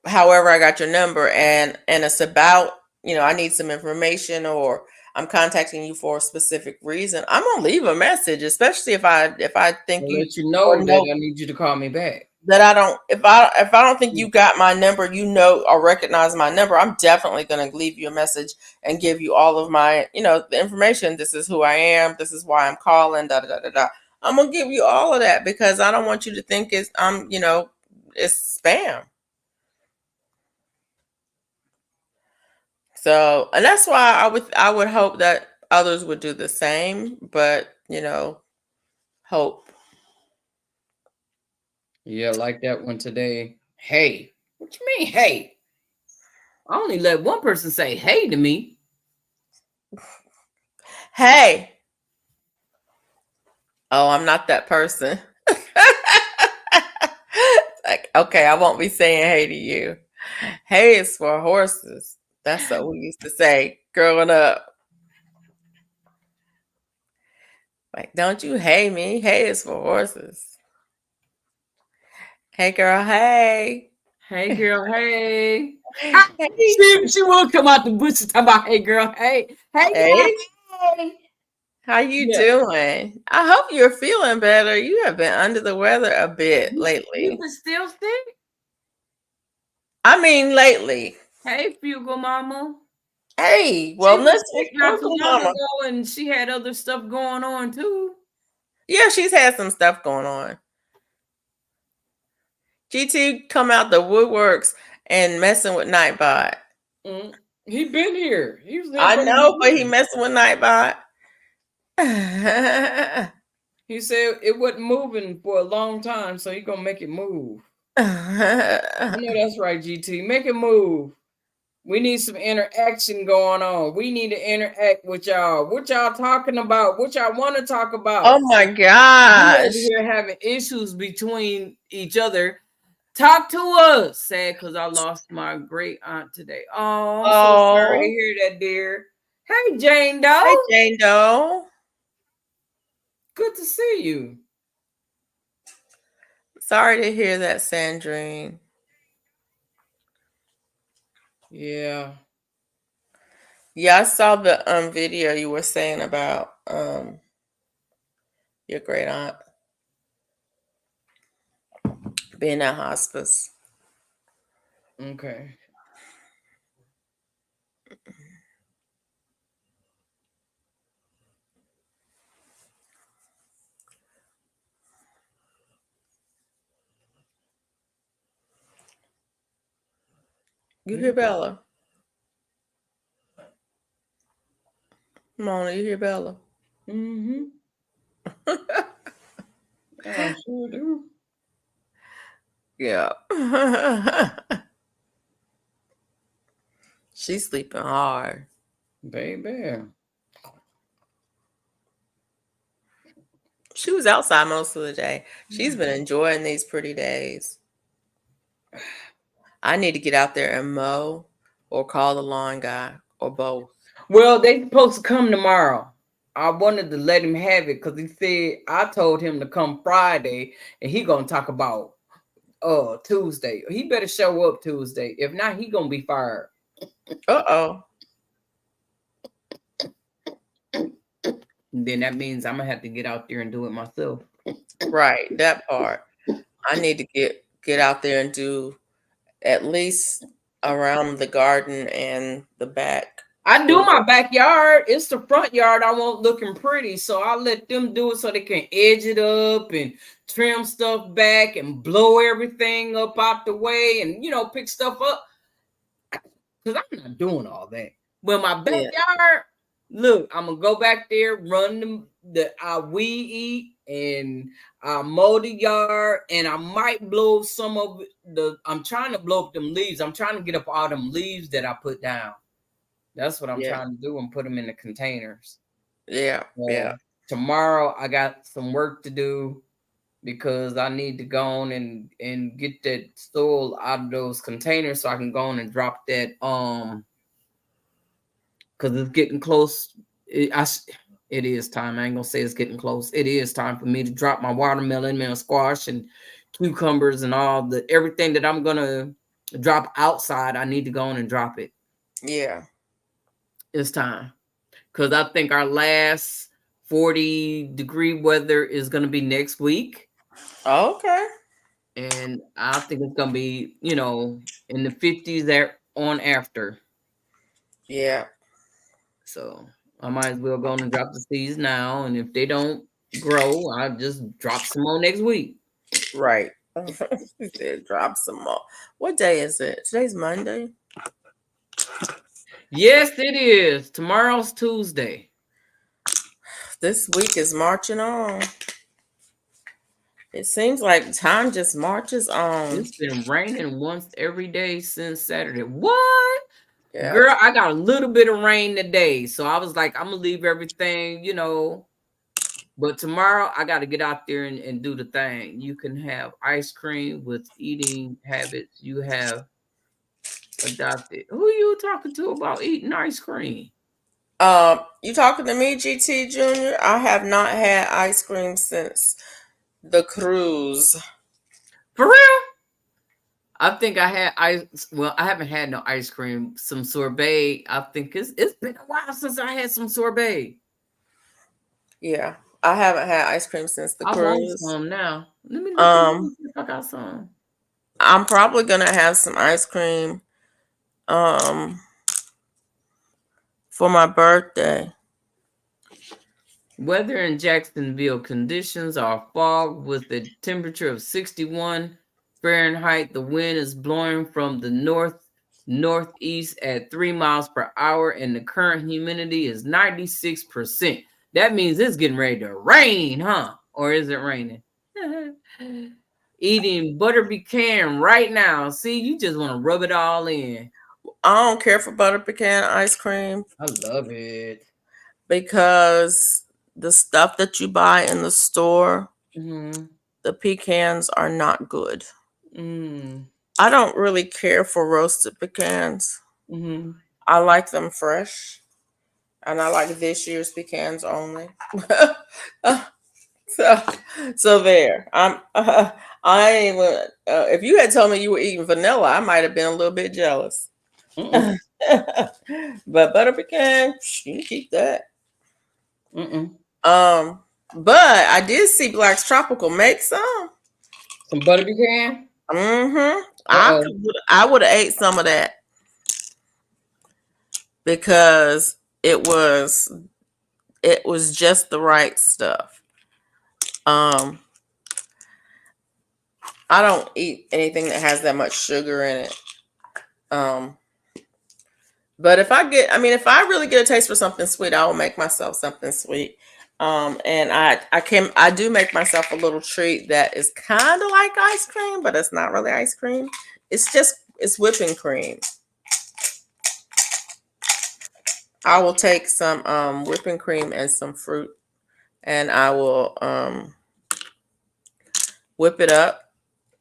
however I got your number and it's about, I need some information or I'm contacting you for a specific reason, I'm gonna leave a message, especially if I think I'll you let you or know that know I need you to call me back. that I don't if I don't think you got my number, or recognize my number, I'm definitely going to leave you a message and give you all of my, the information. This is who I am. This is why I'm calling. Da da da da da. I'm gonna give you all of that because I don't want you to think it's spam. So, and that's why I would hope that others would do the same. But hope. Yeah, like that one today. Hey, what you mean? Hey, I only let one person say hey to me. Hey, oh, I'm not that person. Like, okay, I won't be saying hey to you. Hey is for horses. That's what we used to say growing up. Like, don't you hey me? Hey is for horses. Hey girl, hey. Hey, girl. Hey. Ah, Hey. she will come out the bushes talking about hey, girl. Hey, hey, girl. Hey. Hey. How you Yeah. doing? I hope you're feeling better. You have been under the weather a bit You lately. can still sick? I mean lately. Hey, Fugal Mama. Hey, She wellness was with sick not too Uncle long Mama. ago, and she had other stuff going on too. Yeah, she's had some stuff going on. GT come out the woodworks and messing with Nightbot. Mm. He been here. He was here I from the know, but he beginning. messing with Nightbot. He said it wasn't moving for a long time, so he gonna make it move. I know that's right, GT. Make it move. We need some interaction going on. We need to interact with y'all. What y'all talking about? What y'all want to talk Oh about? my We over gosh. here having issues between each other. Talk to us. Sad because I lost my great aunt today. Oh, I'm so sorry to Oh, hear that, dear. Hey, Jane hey Doe. Jane Doe. Good to see you. Sorry to hear that, Sandrine. Yeah. Yeah, I saw the video you were saying about your great aunt being at hospice. Okay. You hear Bella? Mona, you hear Bella? Mm-hmm. I sure do. Yeah. She's sleeping hard. Baby. She was outside most of the day. She's been enjoying these pretty days. I need to get out there and mow or call the lawn guy or both. Well, they supposed to come tomorrow. I wanted to let him have it because he said I told him to come Friday and he gonna talk about Tuesday. He better show up Tuesday. If not, he gonna be fired. Uh-oh. Then that means I'm gonna have to get out there and do it myself. Right, that part. I need to get out there and do at least around the garden and the back I do porch. my backyard. It's the front yard I want looking pretty. So I let them do it so they can edge it up and trim stuff back and blow everything up out the way and pick stuff up. Because I'm not doing all that. But my Yeah, backyard, look, I'm gonna go back there, run the I weed eat and I mow the yard, and I might blow some of I'm trying to blow up them leaves. I'm trying to get up all them leaves that I put down. That's what I'm yeah, trying to do and put them in the containers. yeah, yeah, So tomorrow I got some work to do because I need to go on and get that soil out of those containers so I can go on and drop that because it's getting close. It is time. I ain't gonna say it's getting close. It is time for me to drop my watermelon and squash and cucumbers and all the everything that I'm gonna drop outside. I need to go on and drop it. yeah. It's time because I think our last 40-degree weather is gonna be next week, Okay. and I think it's gonna be in the 50s there on after. Yeah, So I might as well go on and drop the seeds now. And if they don't grow, I'll just drop some more next week. right. He said drop some more. What day is it? Today's Monday. Yes, it is. Tomorrow's Tuesday. This week is marching on. It seems like time just marches on. It's been raining once every day since Saturday. What? Yeah. Girl, I got a little bit of rain today. So I was like, I'm going to leave everything. But tomorrow I got to get out there and do the thing. You can have ice cream with eating habits you have adopted. Who you talking to about eating ice cream? You talking to me, GT Junior? I have not had ice cream since the cruise. For real? I think I had ice. Well, I haven't had no ice cream. Some sorbet. I think it's been a while since I had some sorbet. Yeah, I haven't had ice cream since the I want cruise. some now. Let me look. Let me Um, see if I got some. I'm probably gonna have some ice cream um for my birthday. Weather in Jacksonville conditions are fog with a temperature of 61 Fahrenheit. The wind is blowing from the northeast at 3 miles per hour, and the current humidity is 96%. That means it's getting ready to rain, huh? Or is it raining? Eating butter pecan right now. See, you just want to rub it all in. I don't care for butter pecan ice cream I love it. because the stuff that you buy in the store, Mm-hmm. the pecans are not good. Mm-hmm. I don't really care for roasted pecans. Mm-hmm. I like them fresh, and I like this year's pecans only. So, so there. I ain't even. If you had told me you were eating vanilla, I might have been a little bit jealous. Mm-mm. But butter pecan, you can keep that. Mm-mm. Um, but I did see Black's Tropical make some. Some butter pecan. Mm-hmm. Uh-oh. I would have ate some of that because it was just the right stuff. Um, I don't eat anything that has that much sugar in it. Um, but if I really get a taste for something sweet, I will make myself something sweet. And I do make myself a little treat that is kind of like ice cream, but it's not really ice cream. It's whipping cream. I will take some whipping cream and some fruit, and I will whip it up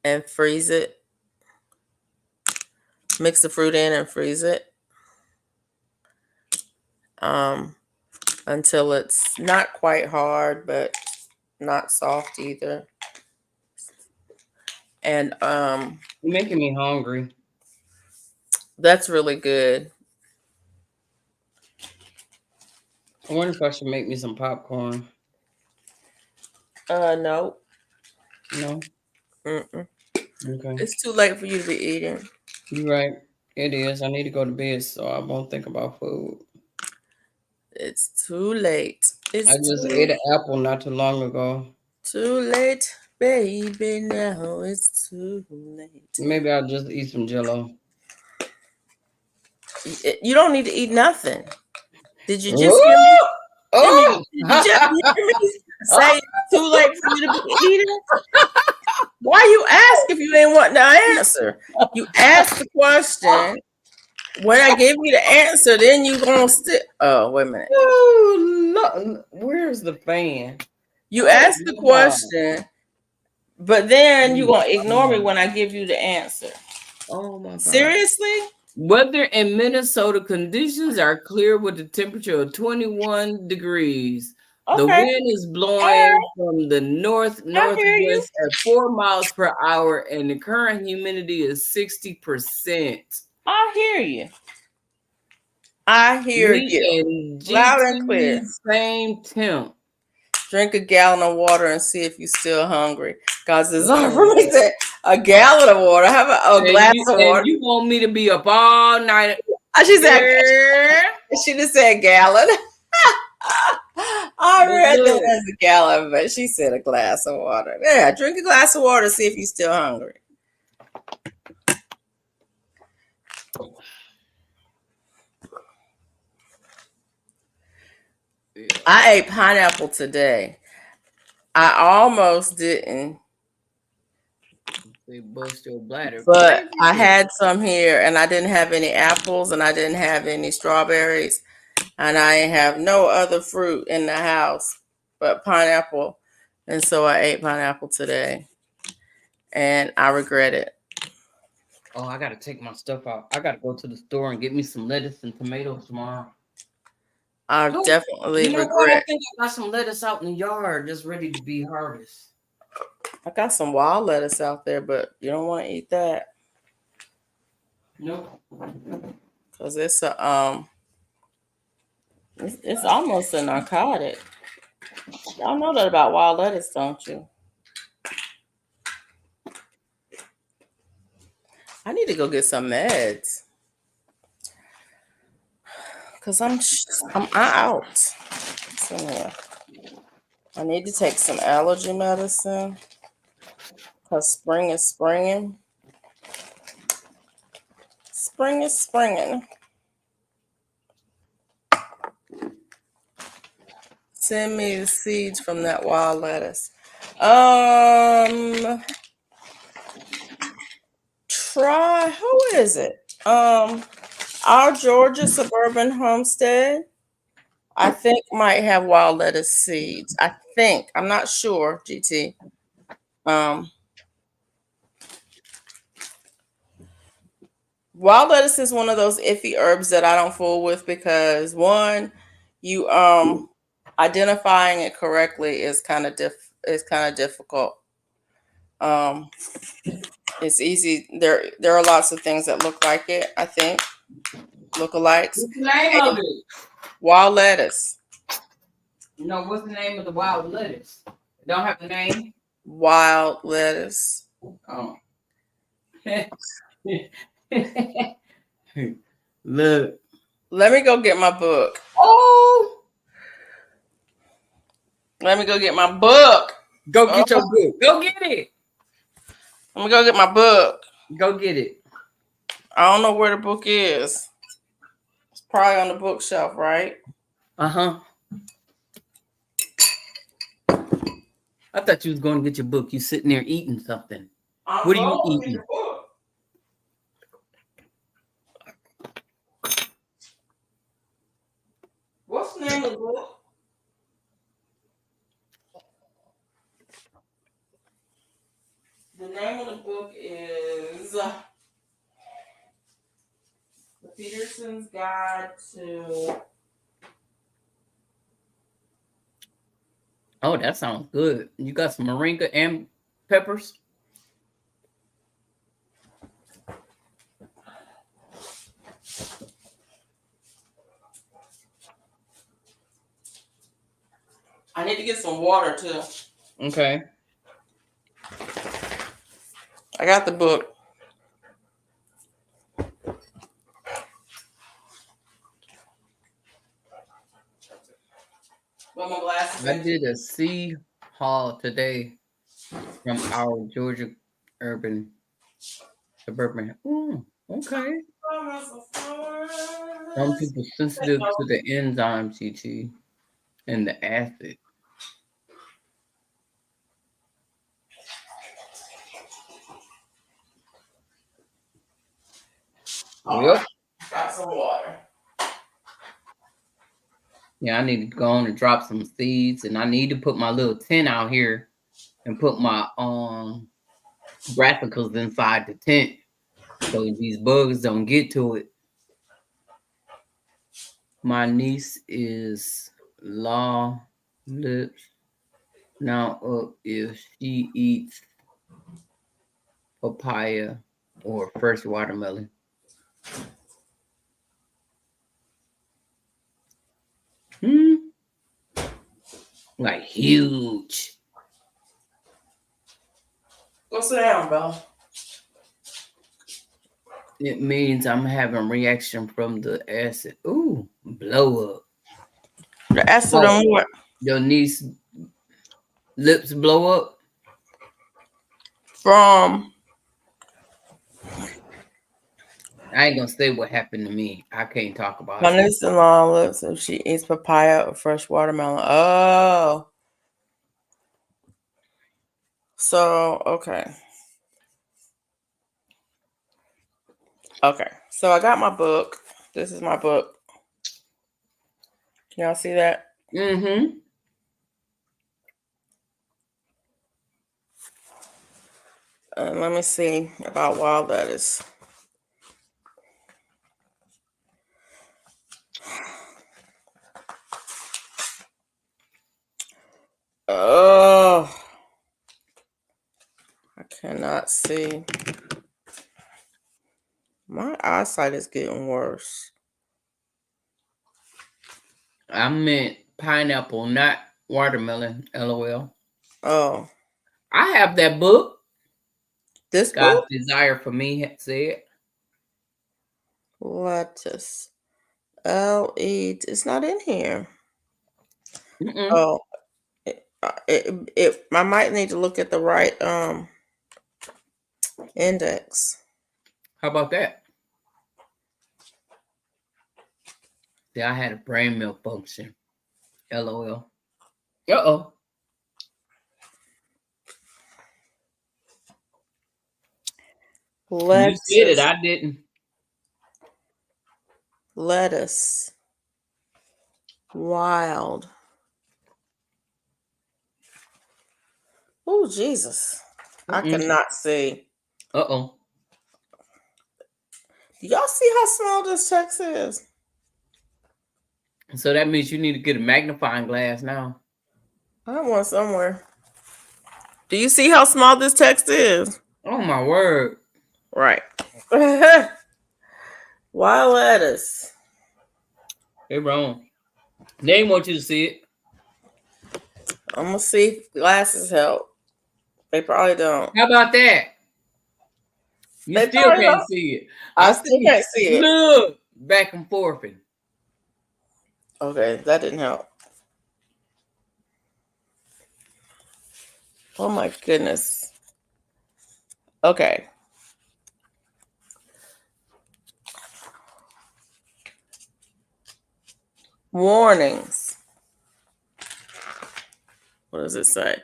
and freeze it. Mix the fruit in and freeze it um, until it's not quite hard, but not soft either. And You're making me hungry. that's really good. I wonder if I should make me some popcorn. No, No? mm-mm. Okay. It's too late for you to be eating. You're right. It is. I need to go to bed so I won't think about food. It's too late. I just ate an apple not too long ago. Too late, baby. Now it's too late. Maybe I'll just eat some jello. You don't need to eat nothing. Did you just hear me? Oh! Oh! Did you just hear me say it's too late for you to be eating? Why you ask if you didn't want the answer? You asked the question. When I give you the answer, then you gonna still. Oh, wait a minute. Oh, look. Where's the fan? You Oh, asked the wow. question, but then you gonna ignore me Mm. when I give you the answer. Oh my God. Seriously? Weather in Minnesota conditions are clear with a temperature of 21 degrees. The Okay. wind is All right. blowing from the north I hear you. northwest at 4 miles per hour, and the current humidity is 60%. I hear you. I hear Me you. and Loud and GT, clear. same temp. Drink a gallon of water and see if you're still hungry. Cause it's hard for Uh-oh. me to say a gallon of water. Have a And glass you of and water. you want me to be up all night? She said Yeah. she just said gallon. I But read that look, as a gallon, but she said a glass of water. Yeah, drink a glass of water, see if you're still hungry. yeah, I ate pineapple today. I almost didn't, they bust your bladder. but I Crazy. had some here and I didn't have any apples and I didn't have any strawberries and I have no other fruit in the house but pineapple. And so I ate pineapple today and I regret it. Oh, I gotta take my stuff out. I gotta go to the store and get me some lettuce and tomatoes tomorrow. I Oh, definitely you know what? I regret. think I got some lettuce out in the yard, just ready to be harvested. I got some wild lettuce out there, but you don't want to eat that Nope. because it's almost a narcotic. Y'all know that about wild lettuce, don't you? I need to go get some meds because I'm out. So, yeah. I need to take some allergy medicine because spring is springing. Spring is springing. Send me the seeds from that wild lettuce. Try who is it? Our Georgia Suburban Homestead. I think might have wild lettuce seeds. I think. I'm not sure, GT. Um, Wild lettuce is one of those iffy herbs that I don't fool with because one, you identifying it correctly is kind of is kind of difficult. Um, it's easy. There are lots of things that look like it. I think lookalikes. What's the name of it? Wild lettuce. No, what's the name of the wild lettuce? It don't have the name. Wild lettuce. Oh. Look. Let me go get my book. Oh. Let me go get my book. Go get your book. Go get it. Let me go get my book. Go get it. I don't know where the book is. It's probably on the bookshelf, right? Uh-huh. I thought you was going to get your book. You sitting there eating something. What are you eating? What's the name of the book? The name of the book is The Peterson's Guide to... Oh, that sounds good. You got some moringa and peppers? I need to get some water too. Okay. I got the book. With my glasses. I did a sea haul today from our Georgia urban suburban. Okay. Some people sensitive to the enzyme CT and the acid. Yep. Got some water. Yeah, I need to go on and drop some seeds, and I need to put my little tent out here and put my brassicas inside the tent so these bugs don't get to it. My niece is law lips now up if she eats papaya or fresh watermelon. Like huge. Go sit down, Bella. It means I'm having reaction from the acid. Ooh, blow up. The acid on what? Your niece lips blow up? From... I ain't gonna say what happened to me. I can't talk about My it. niece-in-law lives if she eats papaya or fresh watermelon. Oh. So, okay. Okay. So I got my book. This is my book. Can y'all see that? Mm-hmm. Let me see about wild lettuce. Oh, I cannot see. My eyesight is getting worse. I meant pineapple, not watermelon. LOL. Oh, I have that book. this God's book? desire for me said. Lettuce. L-E. It's not in here. Mm-mm. Oh, I might need to look at the right index. How about that? See, I had a brain malfunction. LOL. Uh-oh. Lettuce. You did it. I didn't. Lettuce. Wild. Oh, Jesus. I cannot see. Uh-oh. Do y'all see how small this text is? So that means you need to get a magnifying glass now. I have one somewhere. Do you see how small this text is? Oh my word. Right. Why lettuce? They wrong. They ain't want you to see it. I'm gonna see if glasses help. They probably don't. How about that? You They still probably can't don't. see it. I I still see. can't see it. Look, back and forth. Okay, that didn't help. Oh my goodness. Okay. Warnings. What does it say?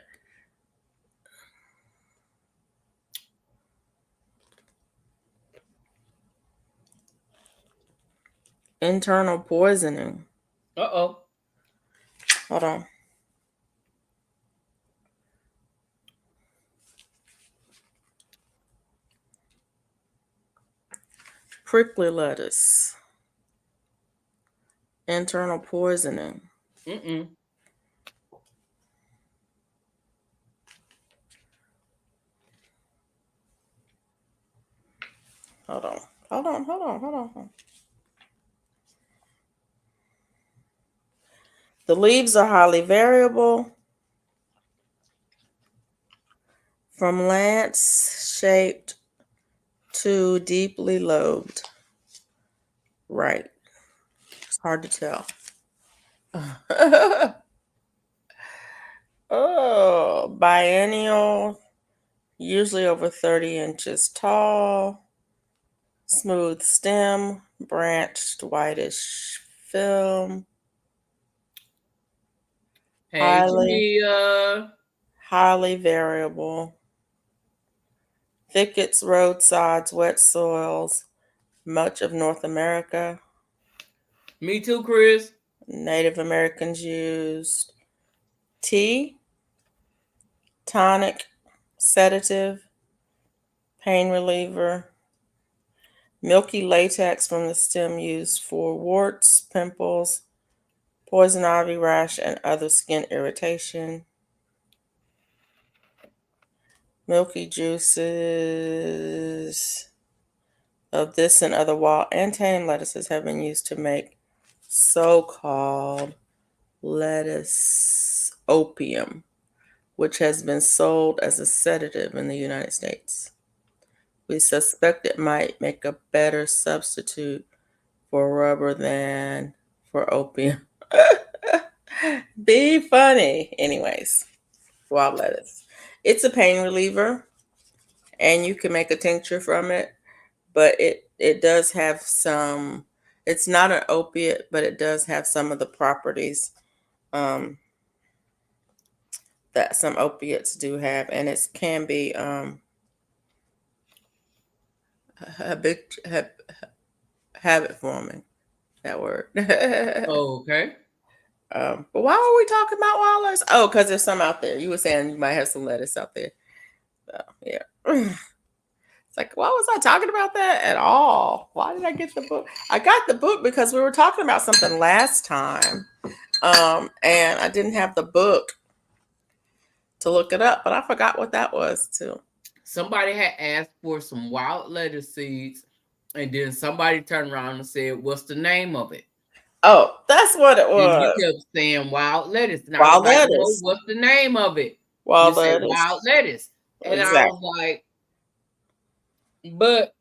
Internal poisoning. Uh-oh. Hold on. Prickly lettuce. Internal poisoning. Mm-mm. Hold on. Hold on. The leaves are highly variable from lance shaped to deeply lobed. Right. It's hard to tell. Oh, biennial, usually over 30 inches tall, smooth stem, branched whitish film, Hey, highly, Jamia. highly variable, thickets, roadsides, wet soils, much of North America. Me too, Chris. Native Americans used tea, tonic, sedative, pain reliever, milky latex from the stem used for warts, pimples, poison ivy rash, and other skin irritation. Milky juices of this and other wild and tame lettuces have been used to make so called lettuce opium, which has been sold as a sedative in the United States. We suspect it might make a better substitute for rubber than for opium. Be funny. Anyways, wild lettuce. It's a pain reliever, and you can make a tincture from it, but it does have some. It's not an opiate, but it does have some of the properties um, that some opiates do have, and it can be habit, habit forming. That word. Okay. But why were we talking about wild lettuce? Oh, because there's some out there. You were saying you might have some lettuce out there. So, yeah. It's like, why was I talking about that at all? Why did I get the book? I got the book because we were talking about something last time. And I didn't have the book to look it up, but I forgot what that was too. Somebody had asked for some wild lettuce seeds, and then somebody turned around and said, "What's the name of it?" Oh, that's what it And you was. kept saying wild lettuce. And I was Wild like, "No, lettuce. what's the name of it?" You Wild said wild lettuce. lettuce. And I was Exactly. like, but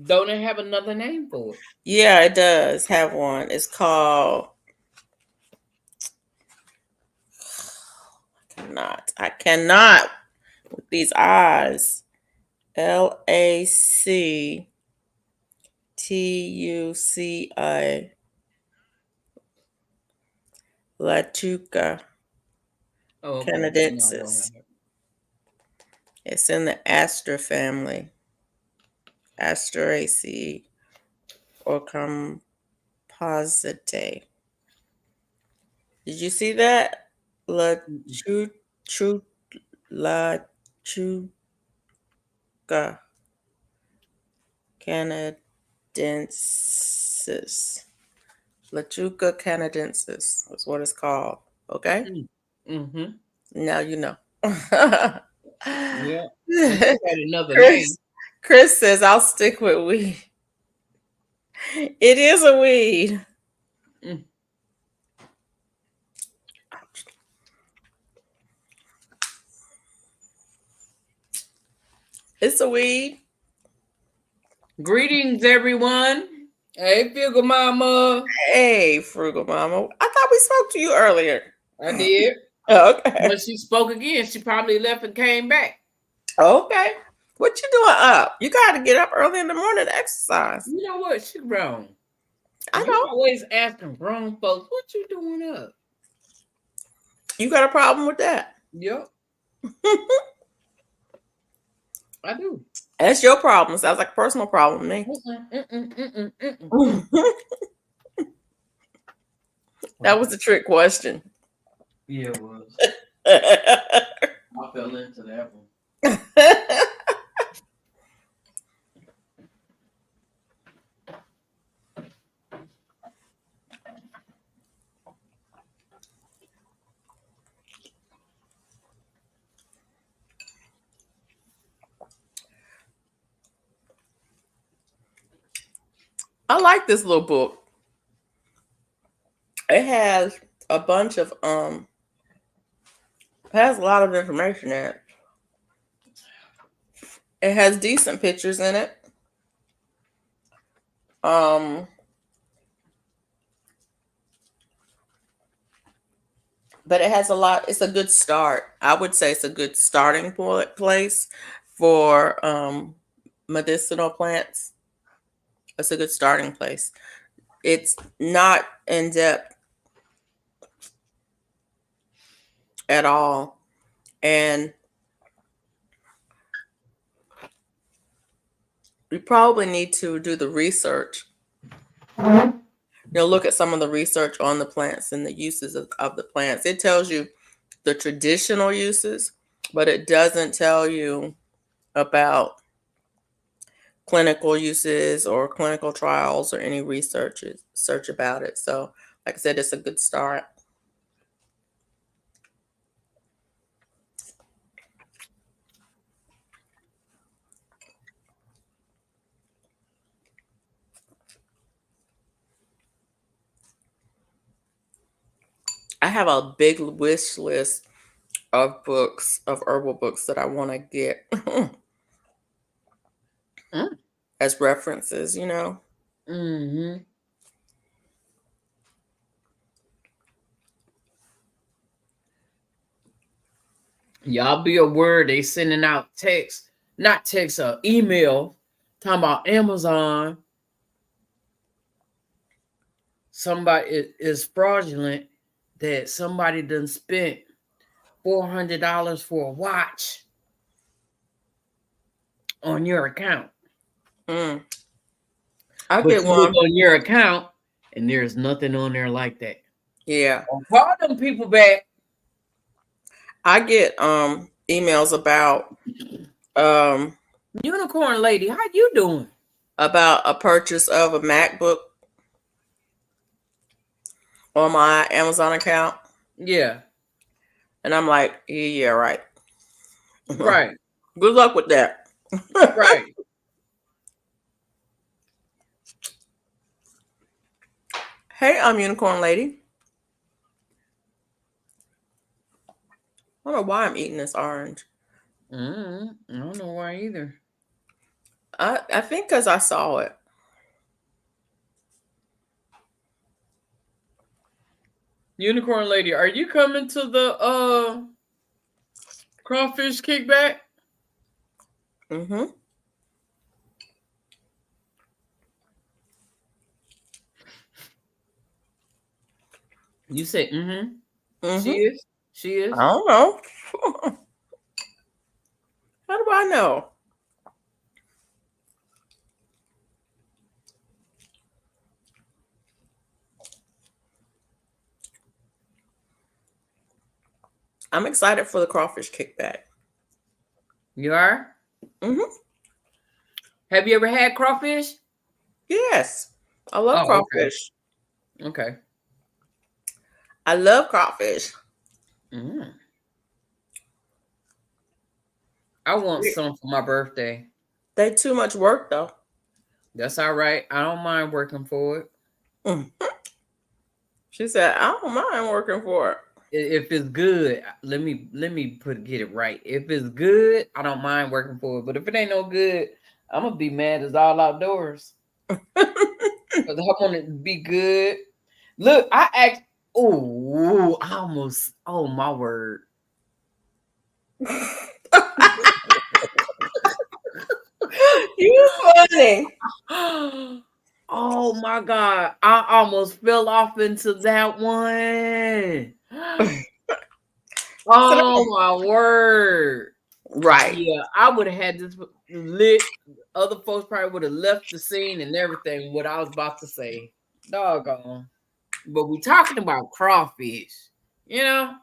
don't it have another name for it? Yeah, it does have one. It's called I cannot with these eyes. LACTUCA Latuca Oh, okay. No, I don't have canadensis. it. It's in the aster family, Asteraceae or Compositae. Did you see that? Mm-mm. Lachu Lachuca canadensis. Lachuca canadensis is what it's called. Okay? Mm. Mm-hmm. Now you know. Yeah. And she had another name. Chris, Chris says I'll stick with weed. It is a weed. Mm. It's a weed. Greetings, everyone. Hey, Figure Mama. Hey, frugal mama. I thought we spoke to you earlier. I did. Okay. But she spoke again. She probably left and came back. Okay. What you doing up? You got to get up early in the morning to exercise. You know what? She grown. I You know. always asking grown folks, what you doing up? You got a problem with that? Yep, I do. That's your problem. Sounds like a personal problem to me. That was a trick question. Yeah, it was. I fell into that one. I like this little book. It has a bunch of it has a lot of information in it. It has decent pictures in it. But it has a lot. It's a good start. I would say it's a good starting place for medicinal plants. It's a good starting place. It's not in depth at all, and you probably need to do the research. Look at some of the research on the plants and the uses of the plants. It tells you the traditional uses, but it doesn't tell you about clinical uses or clinical trials or any research about it. So, like I said, it's a good start. I have a big wish list of books, of herbal books that I want to get as references, Mm-hmm. Y'all be aware they sending out text, not text, email, talking about Amazon. Somebody is fraudulent that somebody done spent $400 for a watch on your account. Mm. I'll But get you look one. on your account and there's nothing on there like that. Yeah. Call them people back. I get emails about Unicorn lady, how you doing? a purchase of a MacBook on my Amazon account. Yeah. And I'm like, yeah, right. Right. Good luck with that. Right. Hey, I'm Unicorn Lady. I don't know why I'm eating this orange. I don't know why either. I think because I saw it. Unicorn lady, are you coming to the crawfish kickback? Mm-hmm. You say mm-hmm. She Mm-hmm. is. She is. I don't know. How do I know? I'm excited for the crawfish kickback. You are? Mm-hmm. Have you ever had crawfish? Yes. I love Oh, okay. crawfish. Okay. I love crawfish. Mm. I want some for my birthday. They too much work though. That's all right. I don't mind working for it. Mm. She said, I don't mind working for it. If it's good, let me get it right. If it's good, I don't mind working for it. But if it ain't no good, I'm gonna be mad as all outdoors. Cause I want it to be good. Look, I act. Oh, I almost. Oh my word. You funny. Oh my god, I almost fell off into that one. So, Oh my word. right. Yeah, I would have had this lit. Other folks probably would have left the scene and everything. What I was about to say, doggone. But we talking about crawfish, you know.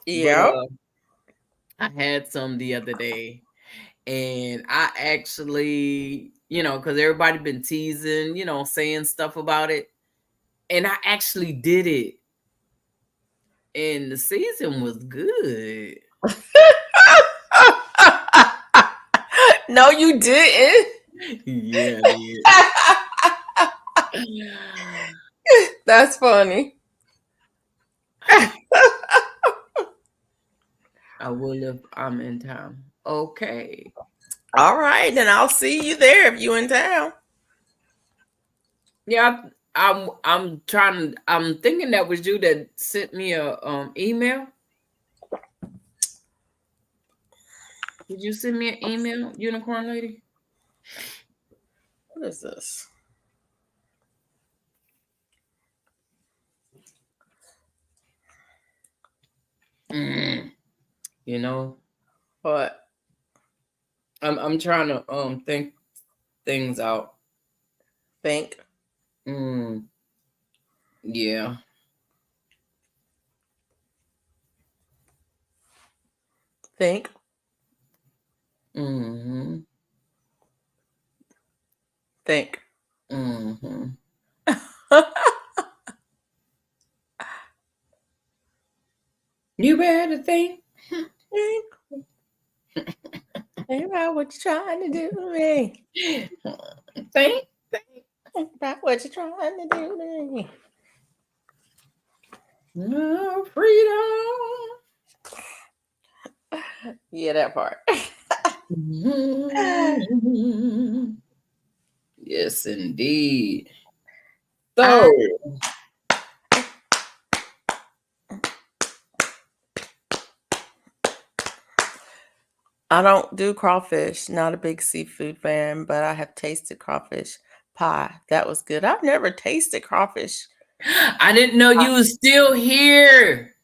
But Yep. I had some the other day, and I actually, because everybody been teasing, saying stuff about it, and I actually did it, and the season was good. No, you didn't. Yeah, I did. That's funny. I will if I'm in town. Okay. All right, then I'll see you there if you in town. Yeah, I'm thinking that was you that sent me a email. Did you send me an email, Unicorn Lady? What is this? Mm, you know, What? I'm trying to think things out. Think. Mm, yeah. Think. Mm-hmm. Think. Mm-hmm. You better think. Think. Think about what you're trying to do to me. Think. Think about what you're trying to do to me. Freedom. Yeah, that part. Mhm. Yes, indeed. I So, I don't do crawfish. Not a big seafood fan, but I have tasted crawfish pie. That was good. I've never tasted crawfish. I didn't know you was still here.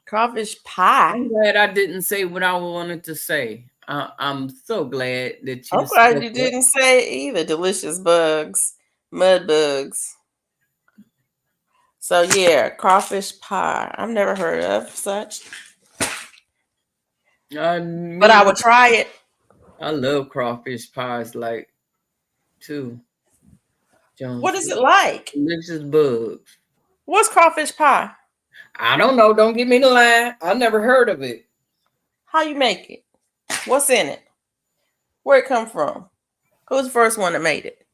Crawfish pie. I'm glad I didn't say what I wanted to say. I'm so glad that I'm you glad spoke you up. didn't say it either. Delicious bugs, mud bugs. So yeah, crawfish pie. I've never heard of such, but I Me, would try it. I love crawfish pies like too. What Jones, is it like? delicious bugs. What's crawfish pie? I don't know. Don't give me the line. I never heard of it. How you make it? What's in it? Where it come from? Who's the first one that made it?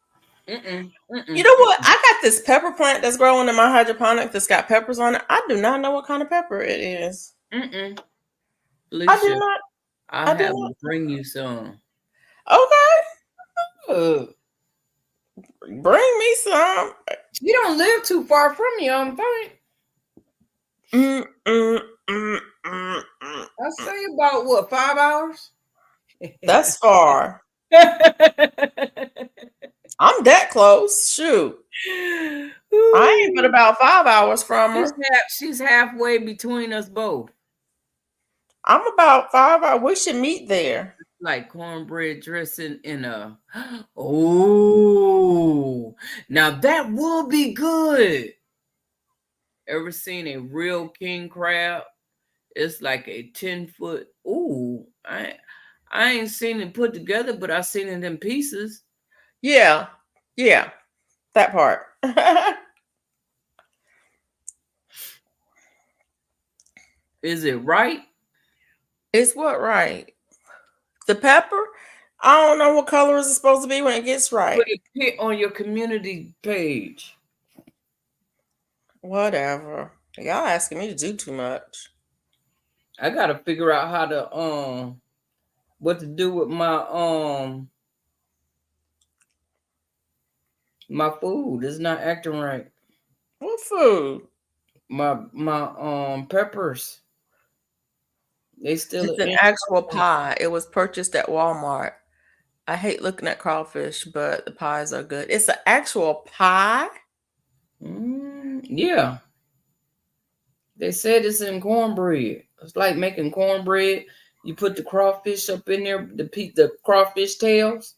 Mm-mm, You mm-mm, know what? I got this pepper plant that's growing in my hydroponic that's got peppers on it. I do not know what kind of pepper it is. mm-mm. I do Felicia, not. I I do have not. to bring you some. Okay, Uh, bring me some. you don't live too far from me, I don't think. Mm, mm, mm, mm, mm, I mm. say about what, 5 hours? That's far. I'm that close. Shoot. I ain't but Ooh, about 5 hours from her. she's halfway between us both. I'm about 5 hours. We should meet there. Like cornbread dressing in a oh, now that will be good. Ever seen a real king crab? It's like a 10 foot. Ooh, I ain't seen it put together, but I seen it in pieces. Yeah. Yeah. That part. Is it right? It's what right? The pepper? I don't know what color is it supposed to be when it gets Put right. a pic on your community page. Whatever. Y'all asking me to do too much. I gotta figure out how to what to do with my food. It's not acting right. What food? My peppers. They still It's an in. actual pie. It was purchased at Walmart. I hate looking at crawfish, but the pies are good. It's an actual pie. Yeah. They said it's in cornbread. It's like making cornbread. You put the crawfish up in there, the crawfish tails.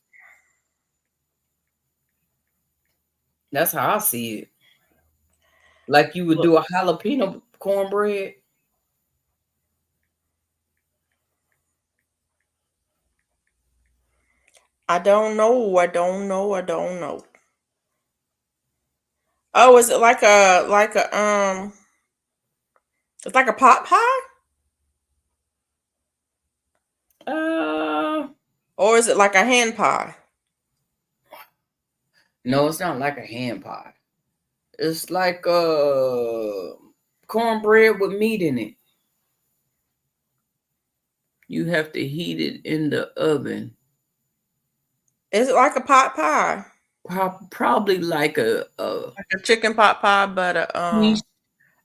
That's how I see it. Like you would Look, do a jalapeno cornbread. I don't know. I don't know. I don't know. Oh, is it like a it's like a pot pie? Uh, Or is it like a hand pie? no, it's not like a hand pie. It's like cornbread with meat in it. You have to heat it in the oven. Is it like a pot pie? Probably like a Like a chicken pot pie, but quiche.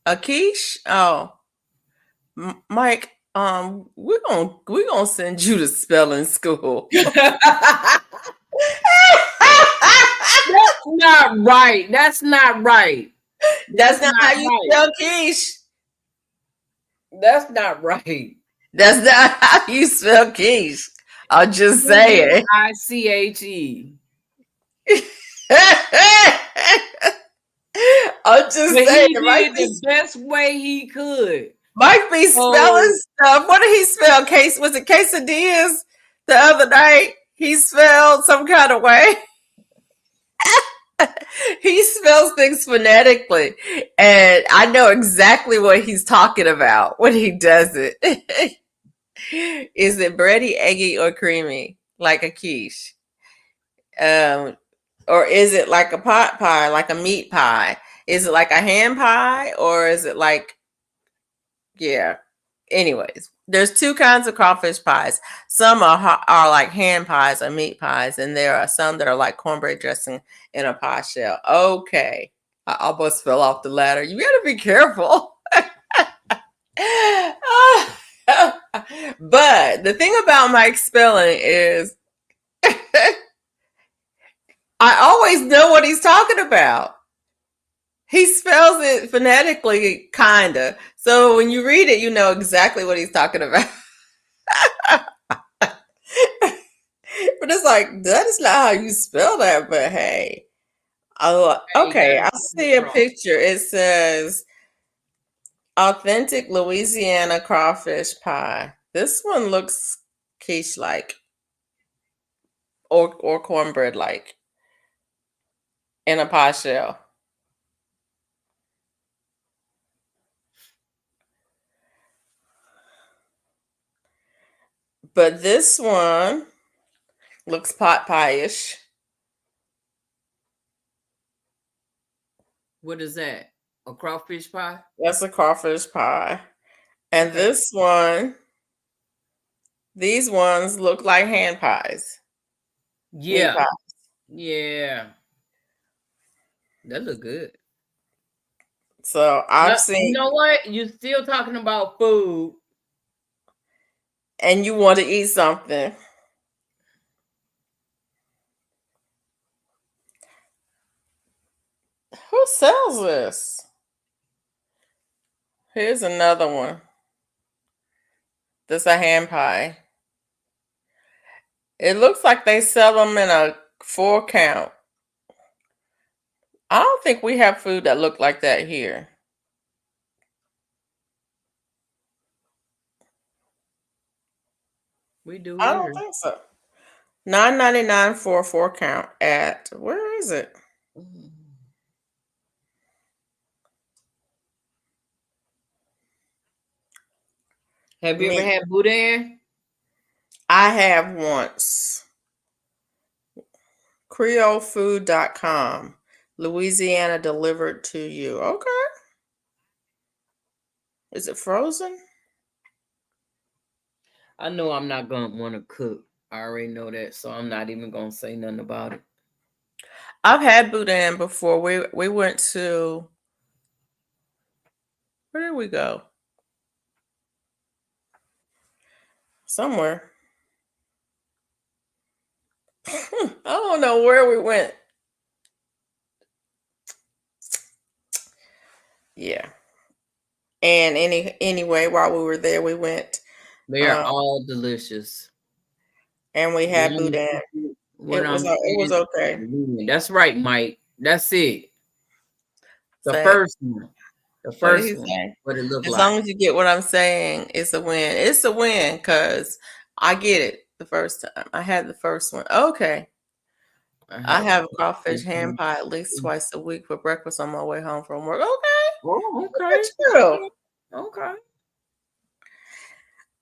a quiche? Oh, Mike, we're gonna send you to spelling school. That's not right. That's not right. That's That's not not how you right. spell quiche. That's not right. That's not how you spell quiche. I'll just say Quiche. it. I'll just But say he it. did the best way he could. Mike be spelling So stuff. What did he spell? Case was it quesadillas the other night? He spelled some kind of way. He spells things phonetically, and I know exactly what he's talking about when he does it. Is it bready, eggy, or creamy, like a quiche? Um, or is it like a pot pie, like a meat pie? Is it like a ham pie, or is it like yeah? Anyways, there's two kinds of crawfish pies. Some are like hand pies or meat pies, and there are some that are like cornbread dressing in a pie shell. Okay, I almost fell off the ladder. You gotta be careful. But the thing about Mike spelling is I always know what he's talking about. He spells it phonetically, kinda. So when you read it, you know exactly what he's talking about. But it's like that is not how you spell that. But hey, oh, hey, okay. gotta I come see a across. picture. It says authentic Louisiana crawfish pie. This one looks quiche like or cornbread like in a pie shell. But this one looks pot pie-ish. What is that? A crawfish pie? That's a crawfish pie. And Okay. this one, these ones look like hand pies, meat Yeah. pie. Yeah. That look good. So I've But you seen, know what? You're still talking about food. and you want to eat something. Who sells this? Here's another one. This a hand pie. It looks like they sell them in a 4 count. I don't think we have food that look like that here. We do I don't here. think so. 9.99 for a 4 count at where is it? Mm. Have you ever Meat. had boudin? I have once. CreoleFood.com. Louisiana delivered to you. Okay. Is it frozen? I know I'm not gonna want to cook. I already know that, so I'm not even gonna say nothing about it. I've had boudin before. We went to, where did we go? Somewhere. I don't know where we went. Yeah. And anyway, while we were there, we went They are um, all delicious. and we had boudin. What I'm It was saying, okay. that's right, Mike. That's it. The Say, first one. The what did first he one. say? What it looked As like. long as you get what I'm saying, it's a win. It's a win because I get it the first time. I had the first one. Okay. I I had the have a first crawfish hand one. pie at least twice a week for breakfast on my way home from work. Okay. Oh, Look at okay. you. Okay. Okay.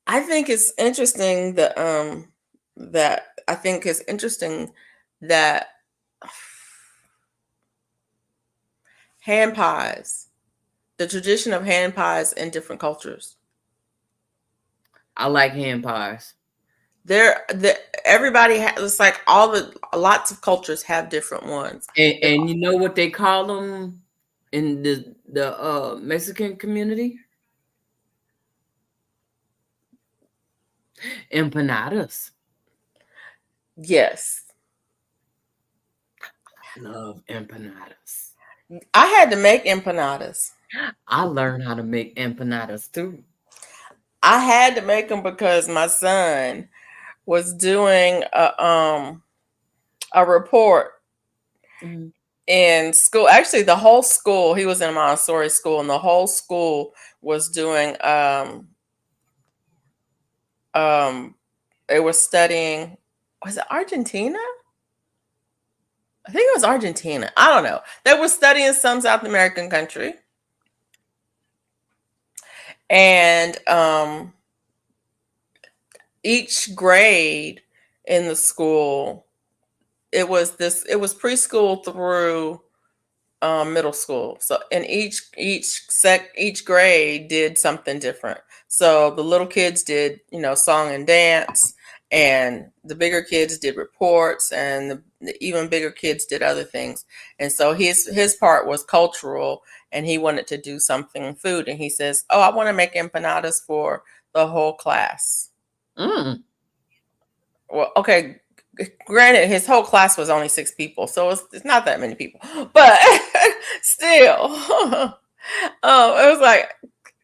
I think it's interesting that I think it's interesting that hand pies, the tradition of hand pies in different cultures. I like hand pies. Everybody has, it's like all the lots of cultures have different ones. And you know what they call them in the Mexican community? Empanadas. Yes. I love empanadas. I had to make empanadas. I learned how to make empanadas too. I had to make them because my son was doing a report Mhm. in school. Actually, the whole school, he was in a Montessori school, and the whole school was doing um they were studying, was it Argentina? I think it was Argentina. I don't know. They were studying some South American country. And each grade in the school, it was preschool through middle school. So and each grade did something different. So the little kids did, song and dance, and the bigger kids did reports, and the even bigger kids did other things. And so his part was cultural, and he wanted to do something food, and he says, "Oh, I want to make empanadas for the whole class." Mm. Well, okay, granted, his whole class was only 6 people, so it's not that many people, but still, it was like,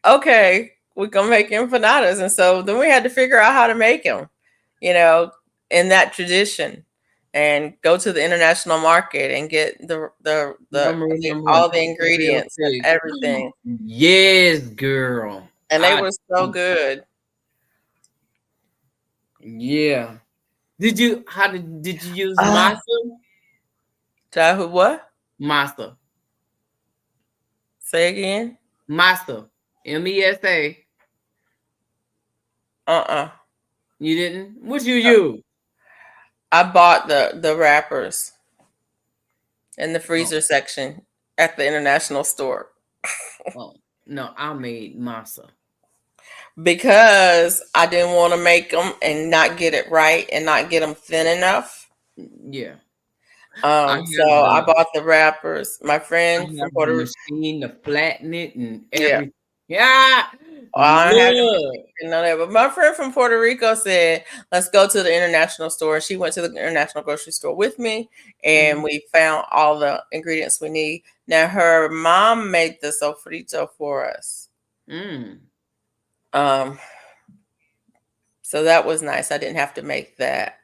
okay, we're gonna make empanadas, and so then we had to figure out how to make them, you know, in that tradition, and go to the international market and get the Remember. all the Okay, ingredients and okay. everything, Yes, girl. and they I were so good. yeah. Did you use Ah, masa? childhood what? Masa. Say again? Masa. MESA. Uh-uh. You didn't? What you use? I bought the wrappers in the Oh, freezer section at the international store oh. No, I made masa. because I didn't want to make them and not get it right and not get them thin enough. Yeah. So I bought the wrappers. My I friend from have the Puerto Rico, machine to flatten it and yeah, everything. Yeah. I had to Look. know that. But my friend from Puerto Rico said, "Let's go to the international store." She went to the international grocery store with me, and Mhm. we found all the ingredients we need. Now her mom made the sofrito for us. Mm. Um, So that was nice. I didn't have to make that.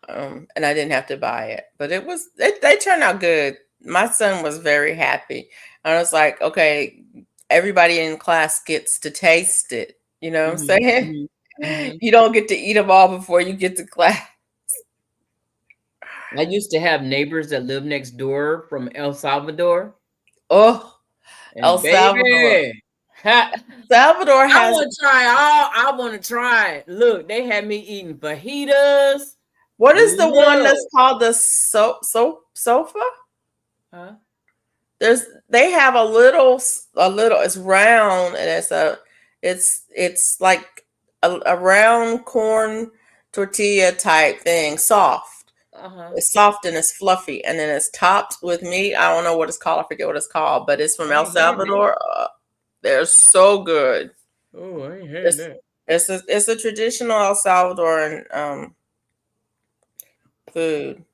And I didn't have to buy it. But they turned out good. My son was very happy. I was like, okay, everybody in class gets to taste it. You know what I'm Mhm. saying? Mhm. Mhm. You don't get to eat them all before you get to class. I used to have neighbors that lived next door from El Salvador, Oh, El and Salvador. baby. Salvador I has, want to try all. I want to try it. Look, they had me eating fajitas. what is the one that's Look, called the sofa? huh? There's they have a little it's round and it's like a round corn tortilla type thing, soft. Uh huh. It's soft and it's fluffy, and then it's topped with meat. I don't know what it's called. I forget what it's called, but it's from I El ain't had that. Salvador. They're so good. Oh, I ain't had It's that. it's a traditional El Salvadoran food.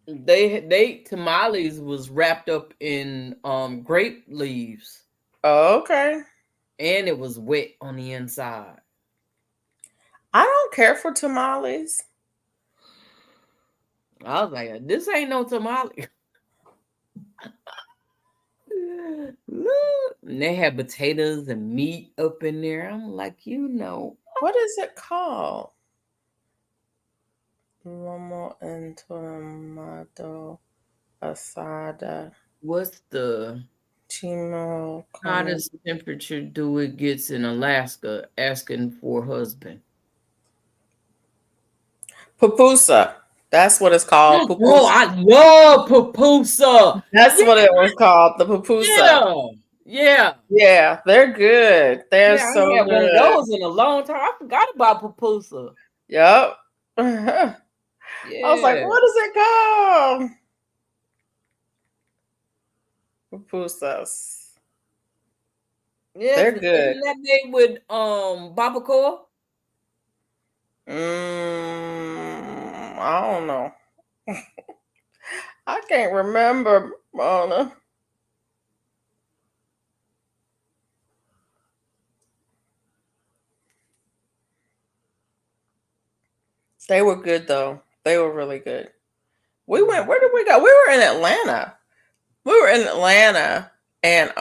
They tamales was wrapped up in grape leaves, Oh, okay. and it was wet on the inside. I don't care for tamales. I was like, this ain't no tamale. Look, and they had potatoes and meat up in there. I'm like, What is it called? Lomo and tomato asada. what's the Chimo con hottest temperature do it gets in Alaska? Asking for a husband. pupusa. That's what it's called. Oh, Pupusa. I love pupusa. That's Yeah, what it was called. The pupusa. yeah, yeah. Yeah, they're good. They're Yeah, I so ain't had one of good. those in a long time. I forgot about pupusa. Yep. I was like, Yeah. what is it called? Pupusas. Yes, They're isn't good. that made with barbacoa? I don't know. I can't remember, Mona. They were good though. They were really good. We went. Mm. Where did we go? We were in Atlanta. We were in Atlanta, and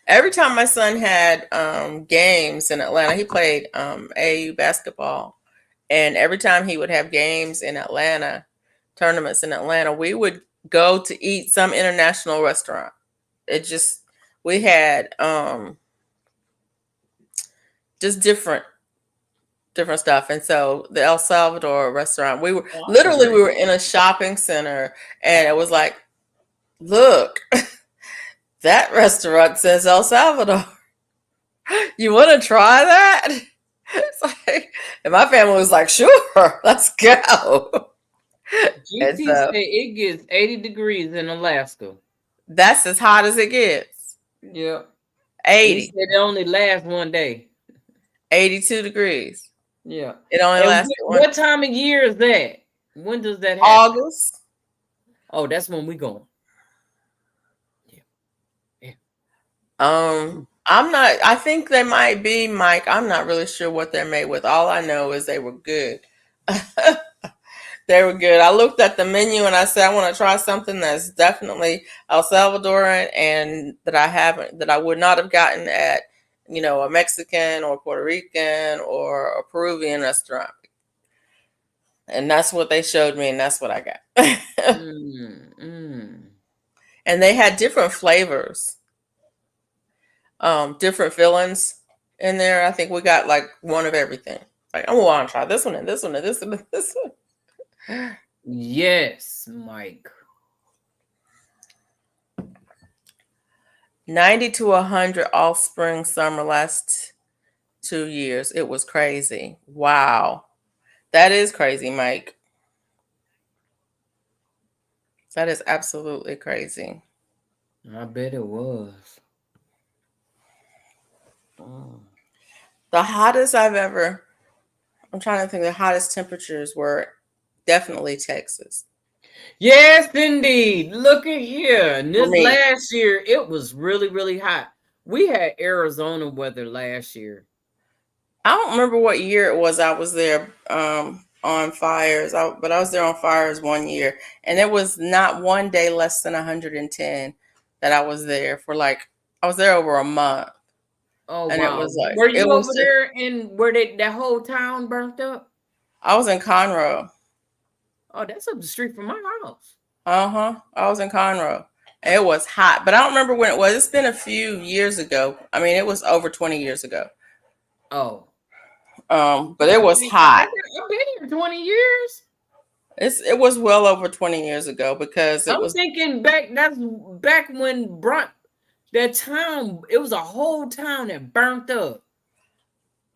every time my son had games in Atlanta, he played AAU basketball, and every time he would have games in Atlanta, tournaments in Atlanta, we would go to eat some international restaurant. It just we had just different stuff. And so the El Salvador restaurant, we were Oh, I literally forgot. we were in a shopping center, and it was like, look, that restaurant says El Salvador. You want to try that? It's like, and my family was like, sure, let's go. And GT said so it gets 80 degrees in Alaska. that's as hot as it gets. Yeah. And he 80, said it only lasts one day. 82 degrees. Yeah. It only And lasted one what time of year is that? When does that happen? August. Oh, that's when we going. Yeah. Yeah. I'm not, I think they might be, Mike. I'm not really sure what they're made with. All I know is they were good. They were good. I looked at the menu and I said, I want to try something that's definitely El Salvadoran and that I would not have gotten at, a Mexican or Puerto Rican or a Peruvian restaurant. And that's what they showed me, and that's what I got. Mm, mm. And they had different flavors, different fillings in there. I think we got like one of everything. Like, I want to try this one and this one and this one and this one. Yes, Mike. 90 to 100 all spring, summer, last 2 years. It was crazy. Wow. That is crazy, Mike. That is absolutely crazy. I bet it was. Mm. The hottest I've ever, I'm trying to think, the hottest temperatures were definitely Texas Yes, indeed. Look at here. And for this me. last year, it was really, really hot. We had Arizona weather last year. I don't remember what year it was I was there on fires, but I was there on fires one year, and it was not one day less than 110 that I was there for. Like, I was there over a month, Oh and it wow. was like Were it you was over just. there and where that whole town burnt up? I was in Conroe. Oh, that's up the street from my house. I was in Conroe. It was hot, but I don't remember when it was. It's been a few years ago. I mean, it was over 20 years ago. Oh, But it was hot. I've been here 20 years. It was well over 20 years ago because it I'm was. thinking back. That's back when that town. It was a whole town that burnt up.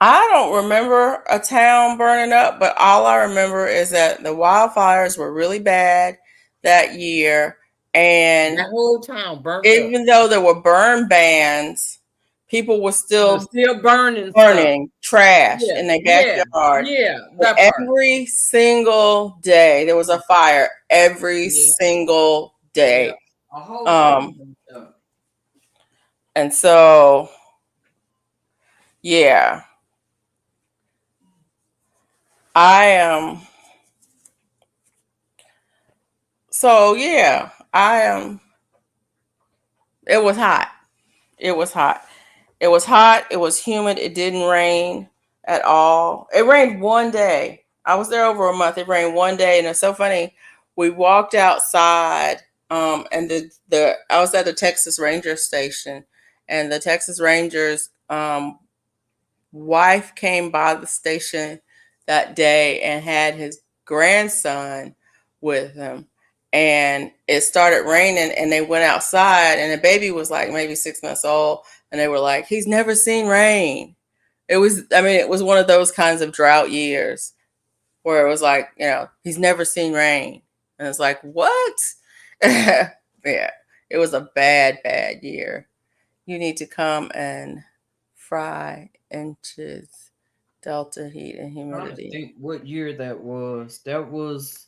I don't remember a town burning up, but all I remember is that the wildfires were really bad that year, and That whole town burnt up. even though there were burn bans, people were They're still still burning stuff. burning trash Yeah, in their yeah, backyard. yeah. And That part. every single day there was a fire. Every Yeah, single yeah. day. A whole town Um, burnt up. and so yeah, I am. So yeah, I am. It was hot. It was hot. It was hot. It was humid. It didn't rain at all. It rained one day. I was there over a month. It rained one day, and it's so funny. We walked outside, and the I was at the Texas Ranger station, and the Texas Rangers wife came by the station that day and had his grandson with him. And it started raining, and they went outside, and the baby was like maybe 6 months old, and they were like, he's never seen rain. It was one of those kinds of drought years where it was like, he's never seen rain. And it's like, what? Yeah, it was a bad, bad year. You need to come and fry inches, delta heat and Trying to humidity. think what year that was. That was.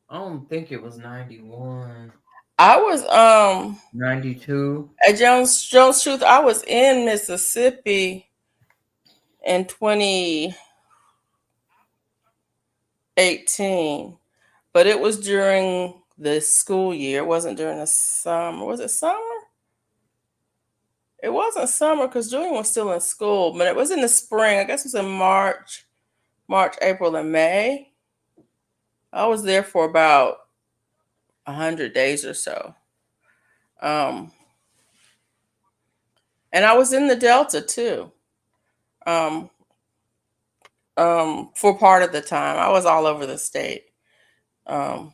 I don't think it was 91, I was 92. at Jones Truth. I was in Mississippi in 2018, but it was during the school year. It wasn't during the summer. Was it summer? It wasn't summer because Julian was still in school, but it was in the spring. I guess it was in March, April, and May. I was there for about 100 days or so. Um, and I was in the Delta too. Um, for part of the time, I was all over the state. Um,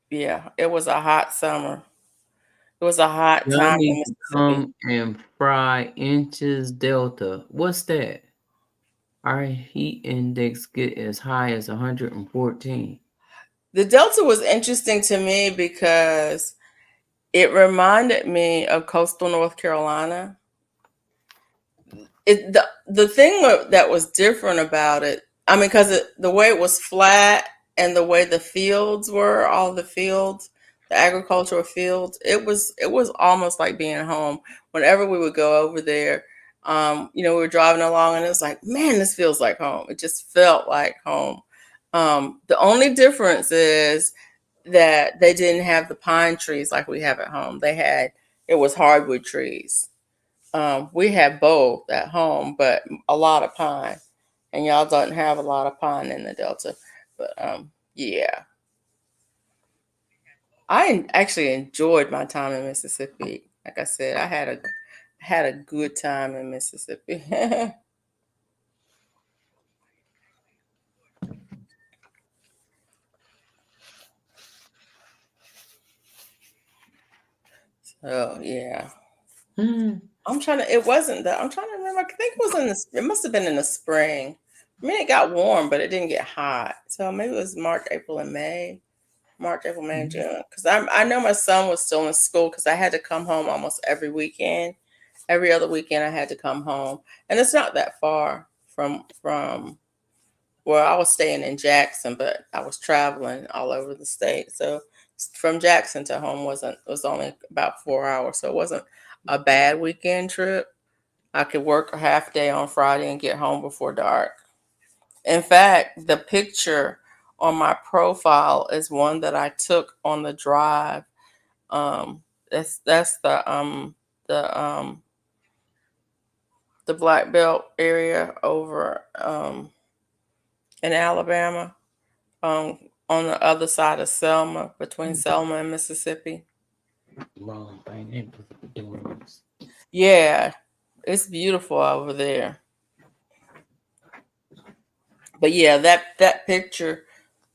yeah, it was a hot summer. It was a hot Y'all time need in to Mississippi. come and fry inches delta. What's that? Our heat index get as high as 114. The Delta was interesting to me because it reminded me of coastal North Carolina. The thing that was different about it, I mean, because the way it was flat and the way the fields were, all the fields, the agricultural fields, it was almost like being home. Whenever we would go over there, we were driving along, and it was like, man, this feels like home. It just felt like home. The only difference is that they didn't have the pine trees like we have at home. It was hardwood trees. We have both at home, but a lot of pine, and y'all don't have a lot of pine in the Delta. But yeah, actually enjoyed my time in Mississippi. Like I said, I had a good time in Mississippi. So yeah, Hmm. I'm trying to. It wasn't that. I'm trying to remember. I think it was in the. It must have been in the spring. I mean, it got warm, but it didn't get hot. So maybe it was March, April, and May. March, April, May, and June. Because I know my son was still in school because I had to come home almost every weekend. Every other weekend I had to come home, and it's not that far from where I was staying in Jackson, but I was traveling all over the state. So from Jackson to home was only about 4 hours, so it wasn't a bad weekend trip. I could work a half day on Friday and get home before dark. In fact, the picture on my profile is one that I took on the drive. That's the Black Belt area over in Alabama. Um, on the other side of Selma, between Selma and Mississippi. Wrong thing. They put the doors. Yeah, it's beautiful over there. But yeah, that picture,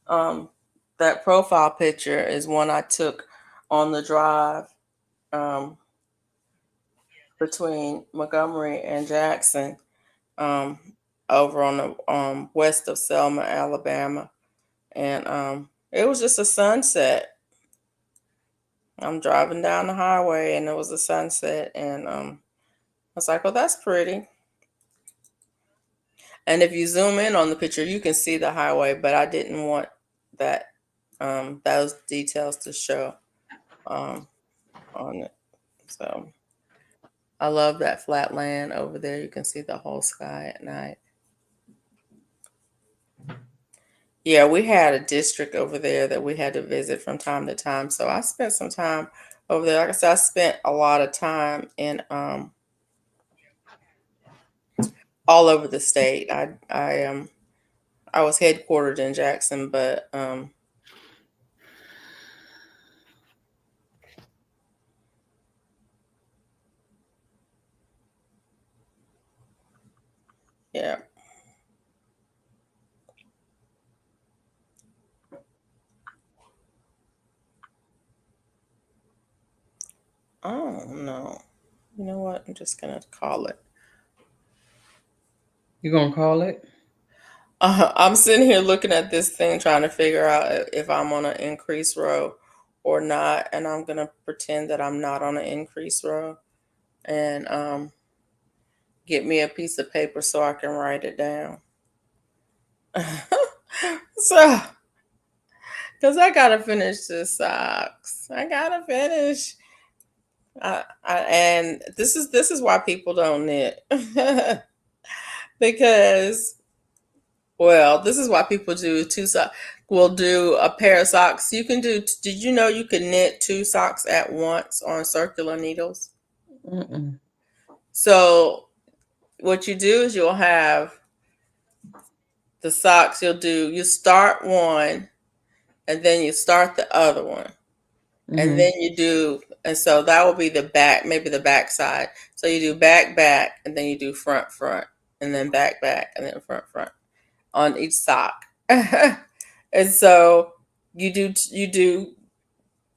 um, that profile picture is one I took on the drive um, between Montgomery and Jackson, um, over on the west of Selma, Alabama, and it was just a sunset. I'm driving down the highway, and it was a sunset, and I was like, "Oh, that's pretty." And if you zoom in on the picture, you can see the highway, but I didn't want that those details to show um, on it. So I love that flat land over there. You can see the whole sky at night. Yeah, we had a district over there that we had to visit from time to time. So I spent some time over there. Like I said, I spent a lot of time in all over the state. I was headquartered in Jackson, but yeah. Oh no. You know what? I'm just gonna call it. You gonna call it? I'm sitting here looking at this thing, trying to figure out if I'm on an increase row or not, and I'm gonna pretend that I'm not on an increase row, and get me a piece of paper so I can write it down. So, because I gotta finish this socks, I gotta finish. And this is why people don't knit, because well, this is why people do two socks. Will do a pair of socks. You can do. Did you know you can knit two socks at once on circular needles? Mm-mm. So what you do is you'll have the socks. You start one, and then you start the other one, and Mm-hmm. then you do. And so that will be the back, maybe the back side. So you do back back, and then you do front front, and then back back, and then front front on each sock. And so you do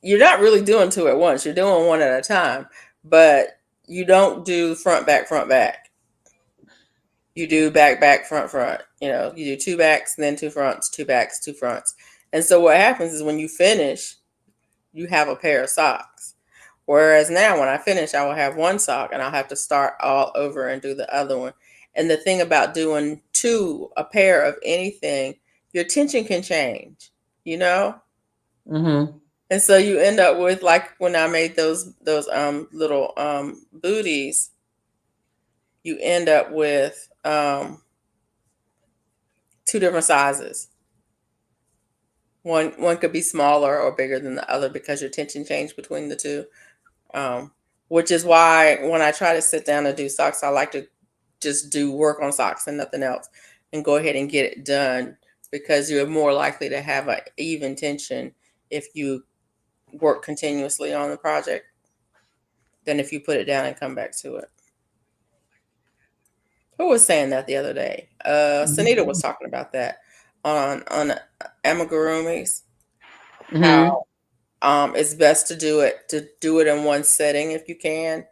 you're not really doing two at once. You're doing one at a time, but you don't do front back front back. You do back back front front. You know, you do two backs, then two fronts, two backs, two fronts. And so what happens is when you finish, you have a pair of socks. Whereas now when I finish, I will have one sock and I'll have to start all over and do the other one. And the thing about doing a pair of anything, your tension can change, you know? Mm-hmm. And so you end up with, like when I made those little booties, you end up with two different sizes. One could be smaller or bigger than the other because your tension changed between the two. Um, which is why when I try to sit down and do socks, I like to just do work on socks and nothing else, and go ahead and get it done, because you're more likely to have an even tension if you work continuously on the project than if you put it down and come back to it. Who was saying that the other day? Sunita was talking about that on amigurumis. Mm-hmm. How it's best to do it in one setting if you can,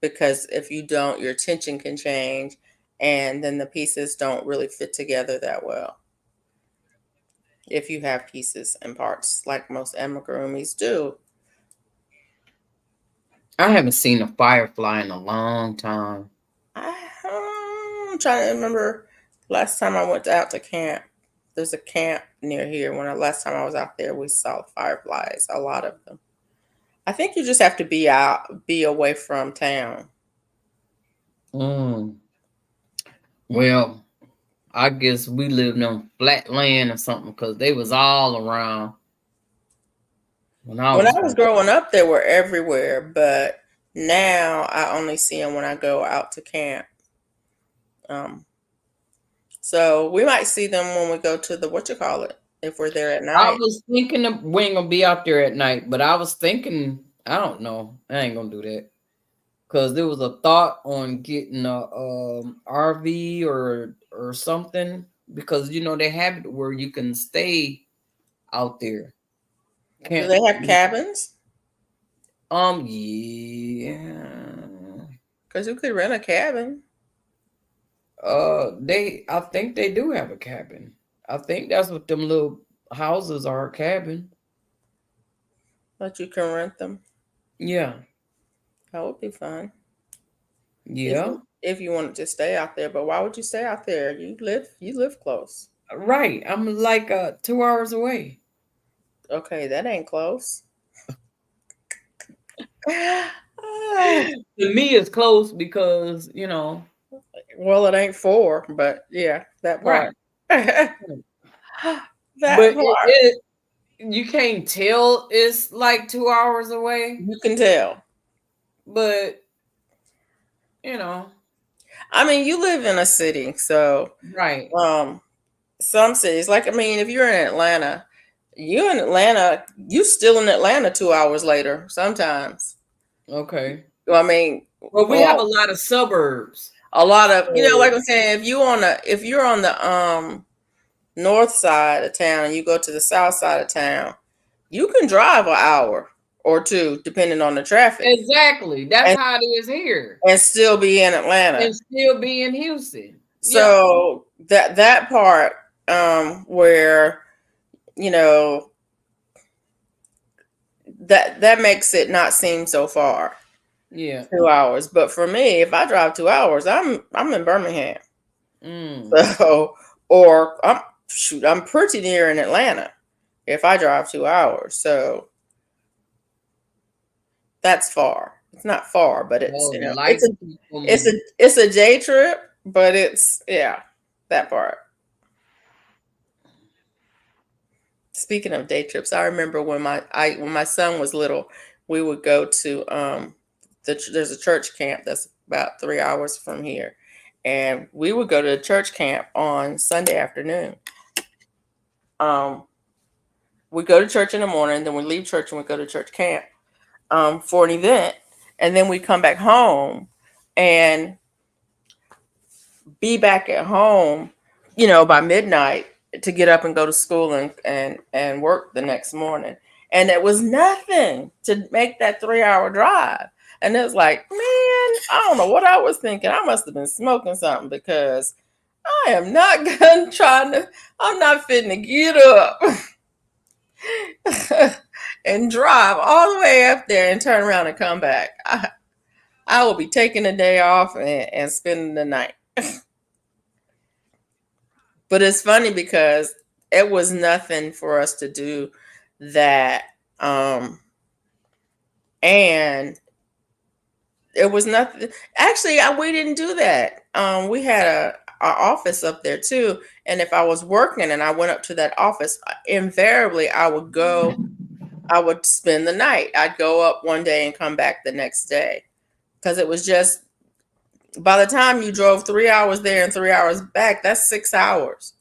because if you don't, your tension can change, and then the pieces don't really fit together that well. If you have pieces and parts like most amigurumis do. I haven't seen a firefly in a long time. I'm trying to remember last time I went out to camp. There's a camp near here. Last time I was out there, we saw fireflies, a lot of them. I think you just have to be away from town. Mm. Well, I guess we lived on flat land or something because they was all around when I When was I was growing. growing up, they were everywhere, but now I only see them when I go out to camp. Um, so we might see them when we go to the what you call it. if we're there at I night. was thinking of, we ain't gonna be out there at night, but I was thinking, I don't know, I ain't gonna do that because there was a thought on getting a RV or something because they have it where you can stay out there. Do Can't they have cabins? yeah. Because you could rent a cabin, I think they do have a cabin. I think that's what them little houses are, a cabin. but you can rent them. Yeah. That would be fun Yeah. if you wanted to stay out there. But why would you stay out there? You live close. Right. I'm like 2 hours away. Okay, that ain't close. Ah, To me it's close because, well, it ain't four, but yeah, that right. part. That But part. you can't tell it's like 2 hours away, You can tell. but you know, I mean, you live in a city, so right. um some cities, like I mean, if you're in Atlanta, you still in Atlanta 2 hours later sometimes. Okay. Well, I mean, Well, we have a well, lot of suburbs. a lot of like So I'm saying, if you're on the north side of town and you go to the south side of town, you can drive an hour or two depending on the traffic exactly. That's and how it is here. still be in Atlanta. And still be in Houston. Yeah. So that part where you know that makes it not seem so far. Yeah. 2 hours, but for me, if I drive 2 hours, I'm in Birmingham. Mm. So, or I'm pretty near in Atlanta if I drive 2 hours. So that's far. It's not far, but it's Well, it's light a people it's a move. it's a day trip, but it's yeah, that part. Speaking of day trips, I remember when my son was little, we would go to there's a church camp that's about 3 hours from here, and we would go to the church camp on Sunday afternoon. Um, we go to church in the morning, then we leave church and we go to church camp for an event, and then we come back home and be back at home, by midnight to get up and go to school and work the next morning. And it was nothing to make that 3 hour drive. And it was like, man, I don't know what I was thinking. I must have been smoking something because I am not gonna I'm not fitting to get up and drive all the way up there and turn around and come back. I will be taking a day off and spending the night. But it's funny because it was nothing for us to do that. Um, and it was nothing. Actually, we didn't do that. We had our office up there too. And if I was working and I went up to that office, invariably I would spend the night. I'd go up one day and come back the next day. Because it was just, by the time you drove 3 hours there and 3 hours back, that's 6 hours.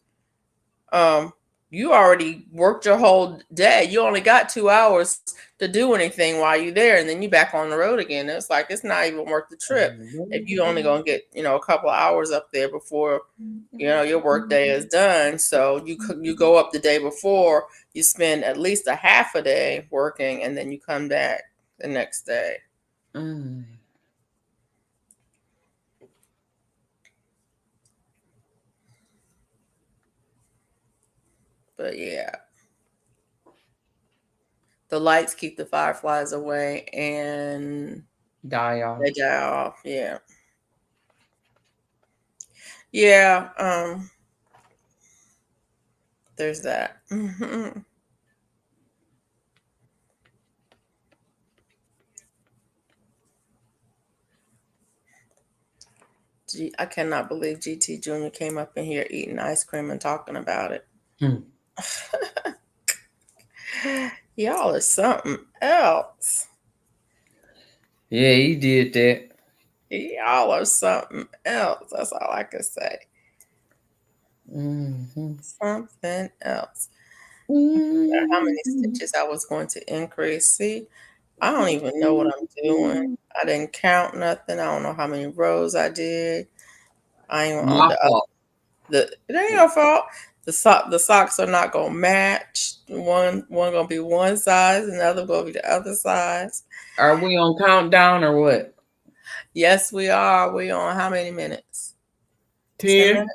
um, you already worked your whole day. You only got 2 hours to do anything while you're there, and then you back on the road again. It's like it's not even worth the trip if you only gonna get a couple of hours up there before your work day is done. So you go up the day before, you spend at least a half a day working, and then you come back the next day. Mm. But yeah, the lights keep the fireflies away, and Die off. they die off. Yeah. Yeah, there's that. I cannot believe GT Jr. came up in here eating ice cream and talking about it. Hmm. Y'all are something else. Yeah, he did that. Y'all are something else. That's all I can say. Hmm. Something else. How many stitches I was going to increase. See, I don't even know what I'm doing. I didn't count nothing. I don't know how many rows I did. I ain't on My the fault. it ain't your fault. The socks are not gonna match. One gonna be one size, and the other gonna be the other size. Are we on countdown or what? Yes, we are. We on how many minutes? 10 10. minutes.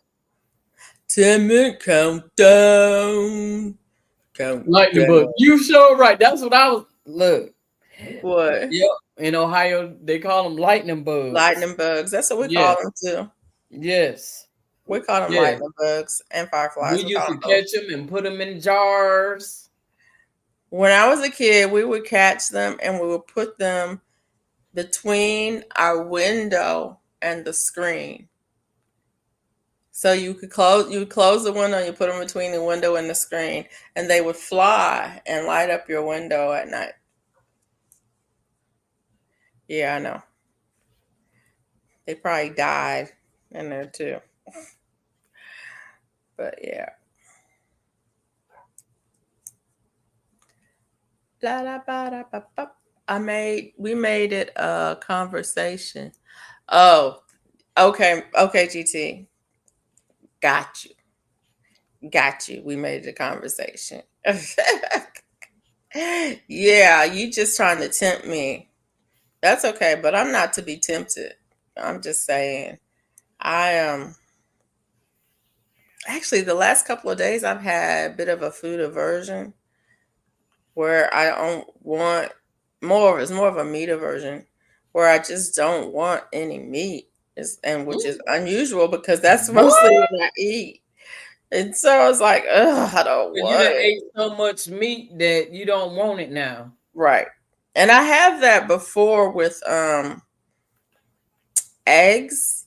10-minute countdown. Lightning Countdown. bug. You sure right. That's what I was. Look. What? Yep. In Ohio, they call them lightning bugs. Lightning bugs. That's what we call Yes. them too. Yes. We call them Yes. lightning bugs and We fireflies. We used call to them both. catch them and put them in jars. When I was a kid, we would catch them and we would put them between our window and the screen. So you would close the window and you put them between the window and the screen, and they would fly and light up your window at night. Yeah, I know. They probably died in there too. But yeah. La, la, ba, da, ba, ba. We made it a conversation. Oh, okay. Okay, GT. Got you. Got you. We made it a conversation. Yeah, you just trying to tempt me. That's okay, but I'm not to be tempted. I'm just saying. I actually the last couple of days I've had a bit of a food aversion where I don't want it's more of a meat aversion where I just don't want any meat. And which is unusual because that's mostly What? what I eat. And so I was like, ugh, I don't Because you want done it. ate so much meat that you don't want it now. Right. And I have that before with eggs.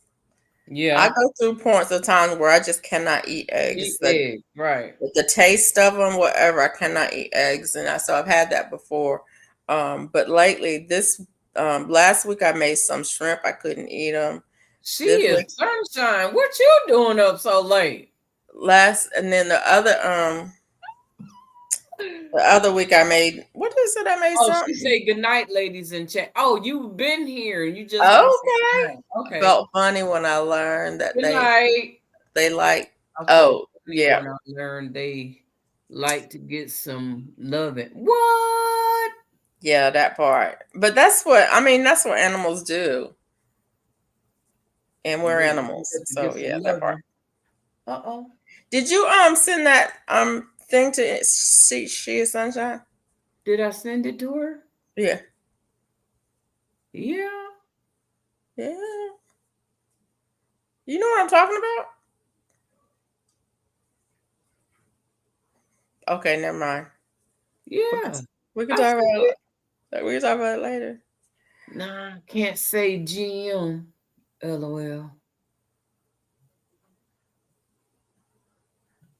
I Yeah. go through points of time where I just cannot eat eggs. Eat egg. Right. The taste of them, whatever, I cannot eat eggs, and so I've had that before. But lately, this last week I made some shrimp. I couldn't eat them. She This is week, sunshine. What you doing up so late? and then the other week I made what is it? I made Oh, she something. say good night, ladies in chat. Oh, you've been here. You just didn't say Okay. good night. I Okay. felt funny when I learned that Good night. they like. I felt Oh funny yeah, when I learned they like to get some loving. What? yeah, that part. But that's what I mean. That's what animals do, and we're They animals. like to So get yeah, some that part. loving. Uh-oh. Did you send that thing to she is sunshine? Did I send it to her? Yeah. Yeah. Yeah. You know what I'm talking about? Okay, never mind. We could, Yeah. we could I talk sent about it. it. We can talk about it later. Nah, can't say GM. LOL.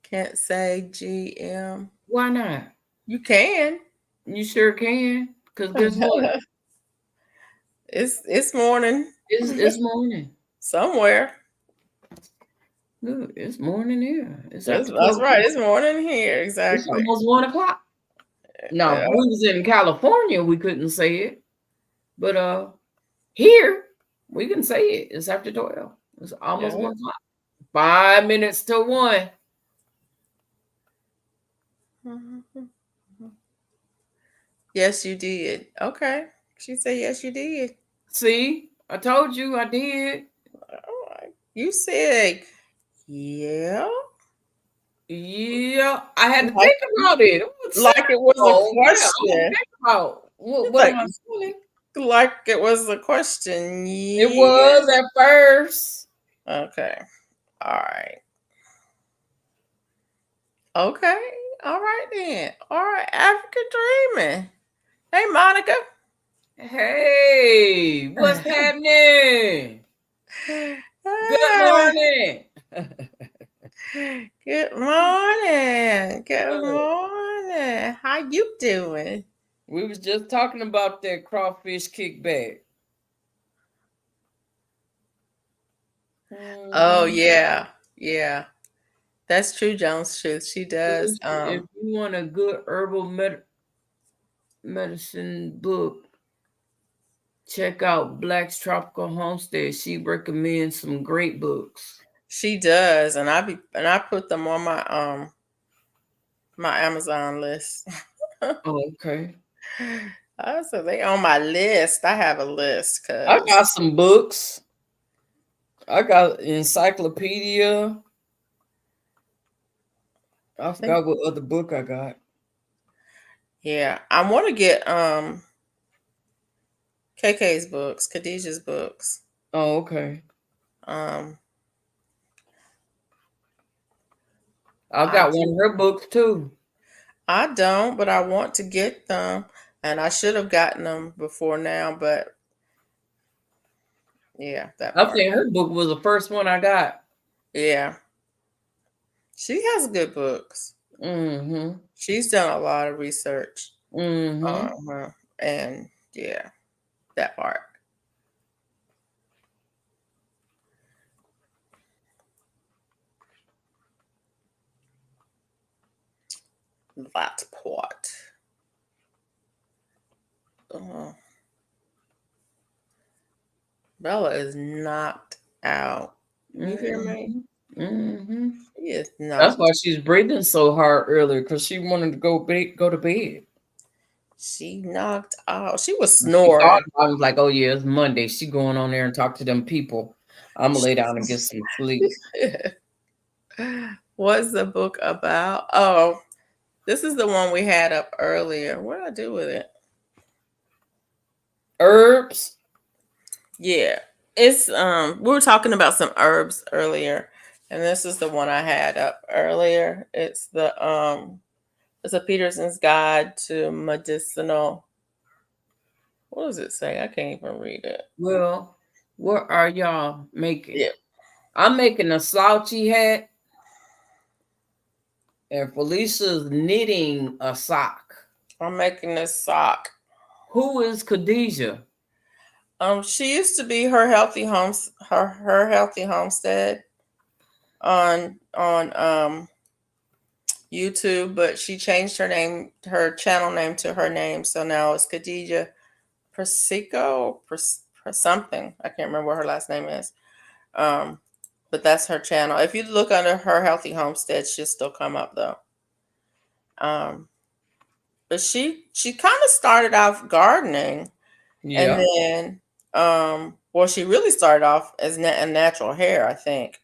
Can't say GM. Why not? You can. You sure can. Cause guess what? It's morning It's morning. somewhere. Look, it's morning here. It's after That's 12 right. o'clock. It's morning here. It's Exactly. almost 1 o'clock. Now, if Yeah. we was in California, we couldn't say it. But here we can say it. It's after 12. It's almost Yeah. 1 o'clock. 5 minutes to 1. Yes, you did. Okay. She said yes, you did. See, I told you I did. All right. You said yeah. Yeah, I had to Like think about it. like it was a Yeah, I had to question. think about what Like am I saying? like it was a question. It Yeah. was at first. Okay. All right. Okay. All right then. All right. African dreaming. Hey, Monica. Hey, what's happening? Good Ah, morning. good morning. Good Look, morning. How you doing? we was just talking about that crawfish kickback. Oh Mhm. yeah. Yeah. That's true, Jones Truth. She does. If you want a good herbal medicine book, check out Black's Tropical Homestead. She recommends some great books. She does, and I put them on my Amazon list. Oh, okay. So they on my list. I have a list I because got some books. I got encyclopedia. I I think forgot what other book I got. yeah, I want to get KK's books, Khadijah's books. Oh, okay. Um, I I got one do. of her books too. I don't, but I want to get them, and I should have gotten them before now. But yeah, that I part. think her book was the first one I got. Yeah, she has good books. Mm-hmm. She's done a lot of research. Mm-hmm. And yeah, that part. That part. Uh, Bella is knocked out. You hear me? Mm-hmm. Mm-hmm. She is That's why knocked. she's breathing so hard earlier, because she wanted to go to bed. She knocked out. She was And she thought snoring. I was like, oh yeah, it's Monday. She going on there and talk to them people. I'm gonna lay down and get some sleep. What's the book about? Oh, this is the one we had up earlier. What did I do with it? Herbs. Yeah. It's we were talking about some herbs earlier, and this is the one I had up earlier. It's a Peterson's Guide to Medicinal. What does it say? I can't even read it. Well, what are y'all making? Yeah. I'm making a slouchy hat, and Felicia's knitting a sock. I'm making this sock. Who is Khadijah? She used to be her healthy homestead on YouTube, but she changed her channel name to her name, so now it's Khadijah Persico, something. I can't remember what her last name is. Um, but that's her channel. If you look under her healthy homestead, she'll still come up though. Um, but she kind of started off gardening, and Yeah. then well, she really started off as a natural hair, I think,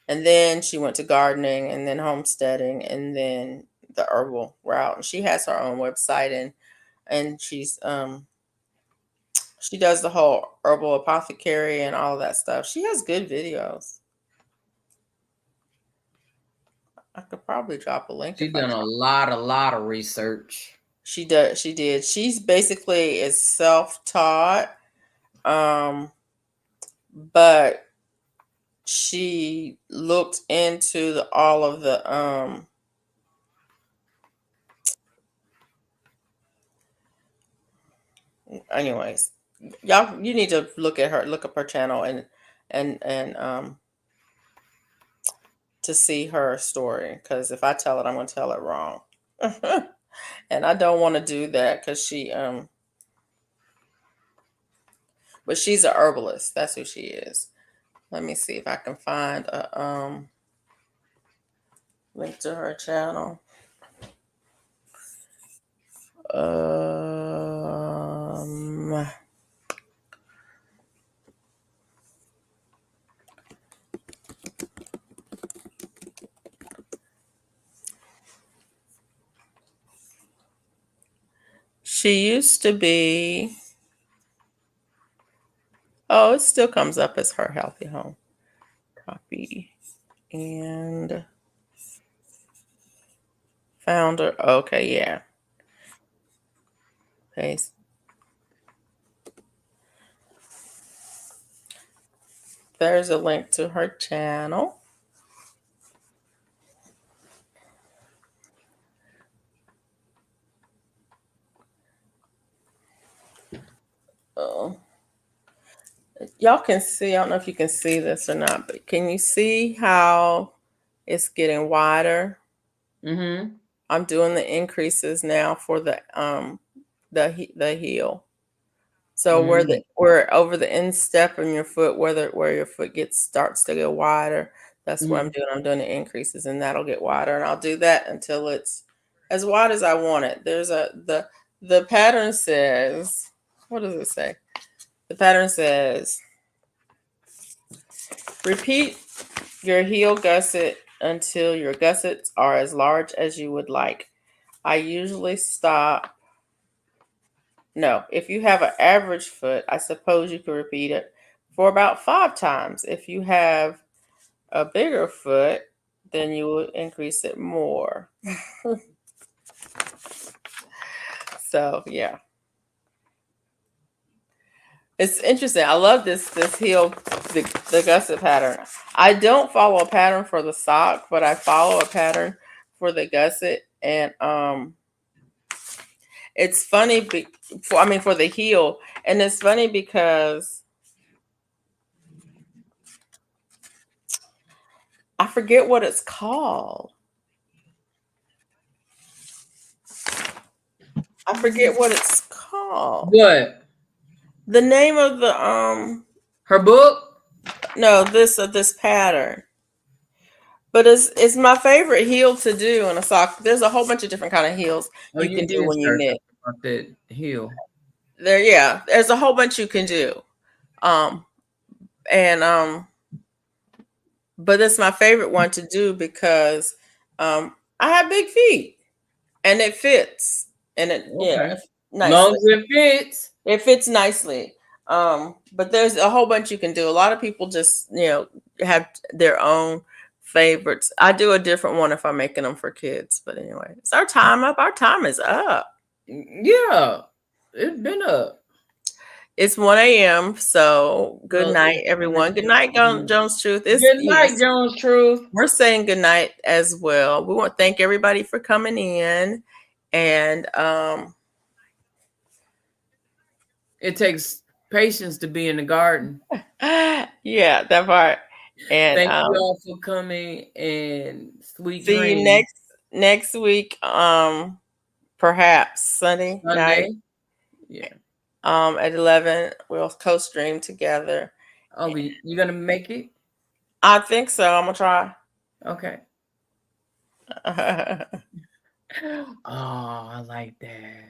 and then she went to gardening, and then homesteading, and then the herbal route. And she has her own website, and she does the whole herbal apothecary and all of that stuff. She has good videos. I could probably drop a link She if I done try. a lot of research. She does. She did. She's basically is self-taught, um, but she looked into all of the anyways, y'all, you need to look up her channel, and to see her story, because if I tell it, I'm going to tell it wrong. And I don't want to do that, because but she's a herbalist. That's who she is. Let me see if I can find a link to her channel. Um, she used to be. Oh, it still comes up as her healthy home. Copy and founder. Okay, yeah. Paste. There's a link to her channel. Oh, y'all can see. I don't know if you can see this or not, but can you see how It's getting wider. Mm-hmm. I'm doing the increases now for the heel. So Mm-hmm. where over the instep in your foot, where your foot gets starts to get wider, that's what I'm doing. I'm doing the increases, and that'll get wider, and I'll do that until it's as wide as I want it. There's the pattern says, what does it say? The pattern says, repeat your heel gusset until your gussets are as large as you would like. I usually stop. No, if you have an average foot, I suppose you could repeat it for about 5 times. If you have a bigger foot, then you would increase it more. So yeah, it's interesting. I love this heel, the gusset pattern. I don't follow a pattern for the sock, but I follow a pattern for the gusset, and it's funny. For the heel, and it's funny because I forget what it's called. I forget what it's called. What? The name of the Her book? no, this pattern. But it's my favorite heel to do in a sock. There's a whole bunch of different kind of heels Oh, you you can do did when you start knit. talking about that heel. There's a whole bunch you can do. Um and but it's my favorite one to do because I have big feet and it fits and Okay. Long nicely. as it fits. It fits nicely. But there's a whole bunch you can do. A lot of people just, have their own favorites. I do a different one if I'm making them for kids. But anyway, it's our time up. Our time is up. Yeah. It's been up. It's 1 a.m. So good Well, night, it's everyone. Good night, Jones Truth. good night, Yes, Jones Truth. we're saying good night as well. We want to thank everybody for coming in. And It takes patience to be in the garden. yeah, that part. And Thank you all for coming and sweet see you dreams. next week. Perhaps Sunday night, Sunday. Yeah. at 11. We'll co-stream together. Oh, you gonna make it? I think so. I'm gonna Okay. try. Oh, I like that.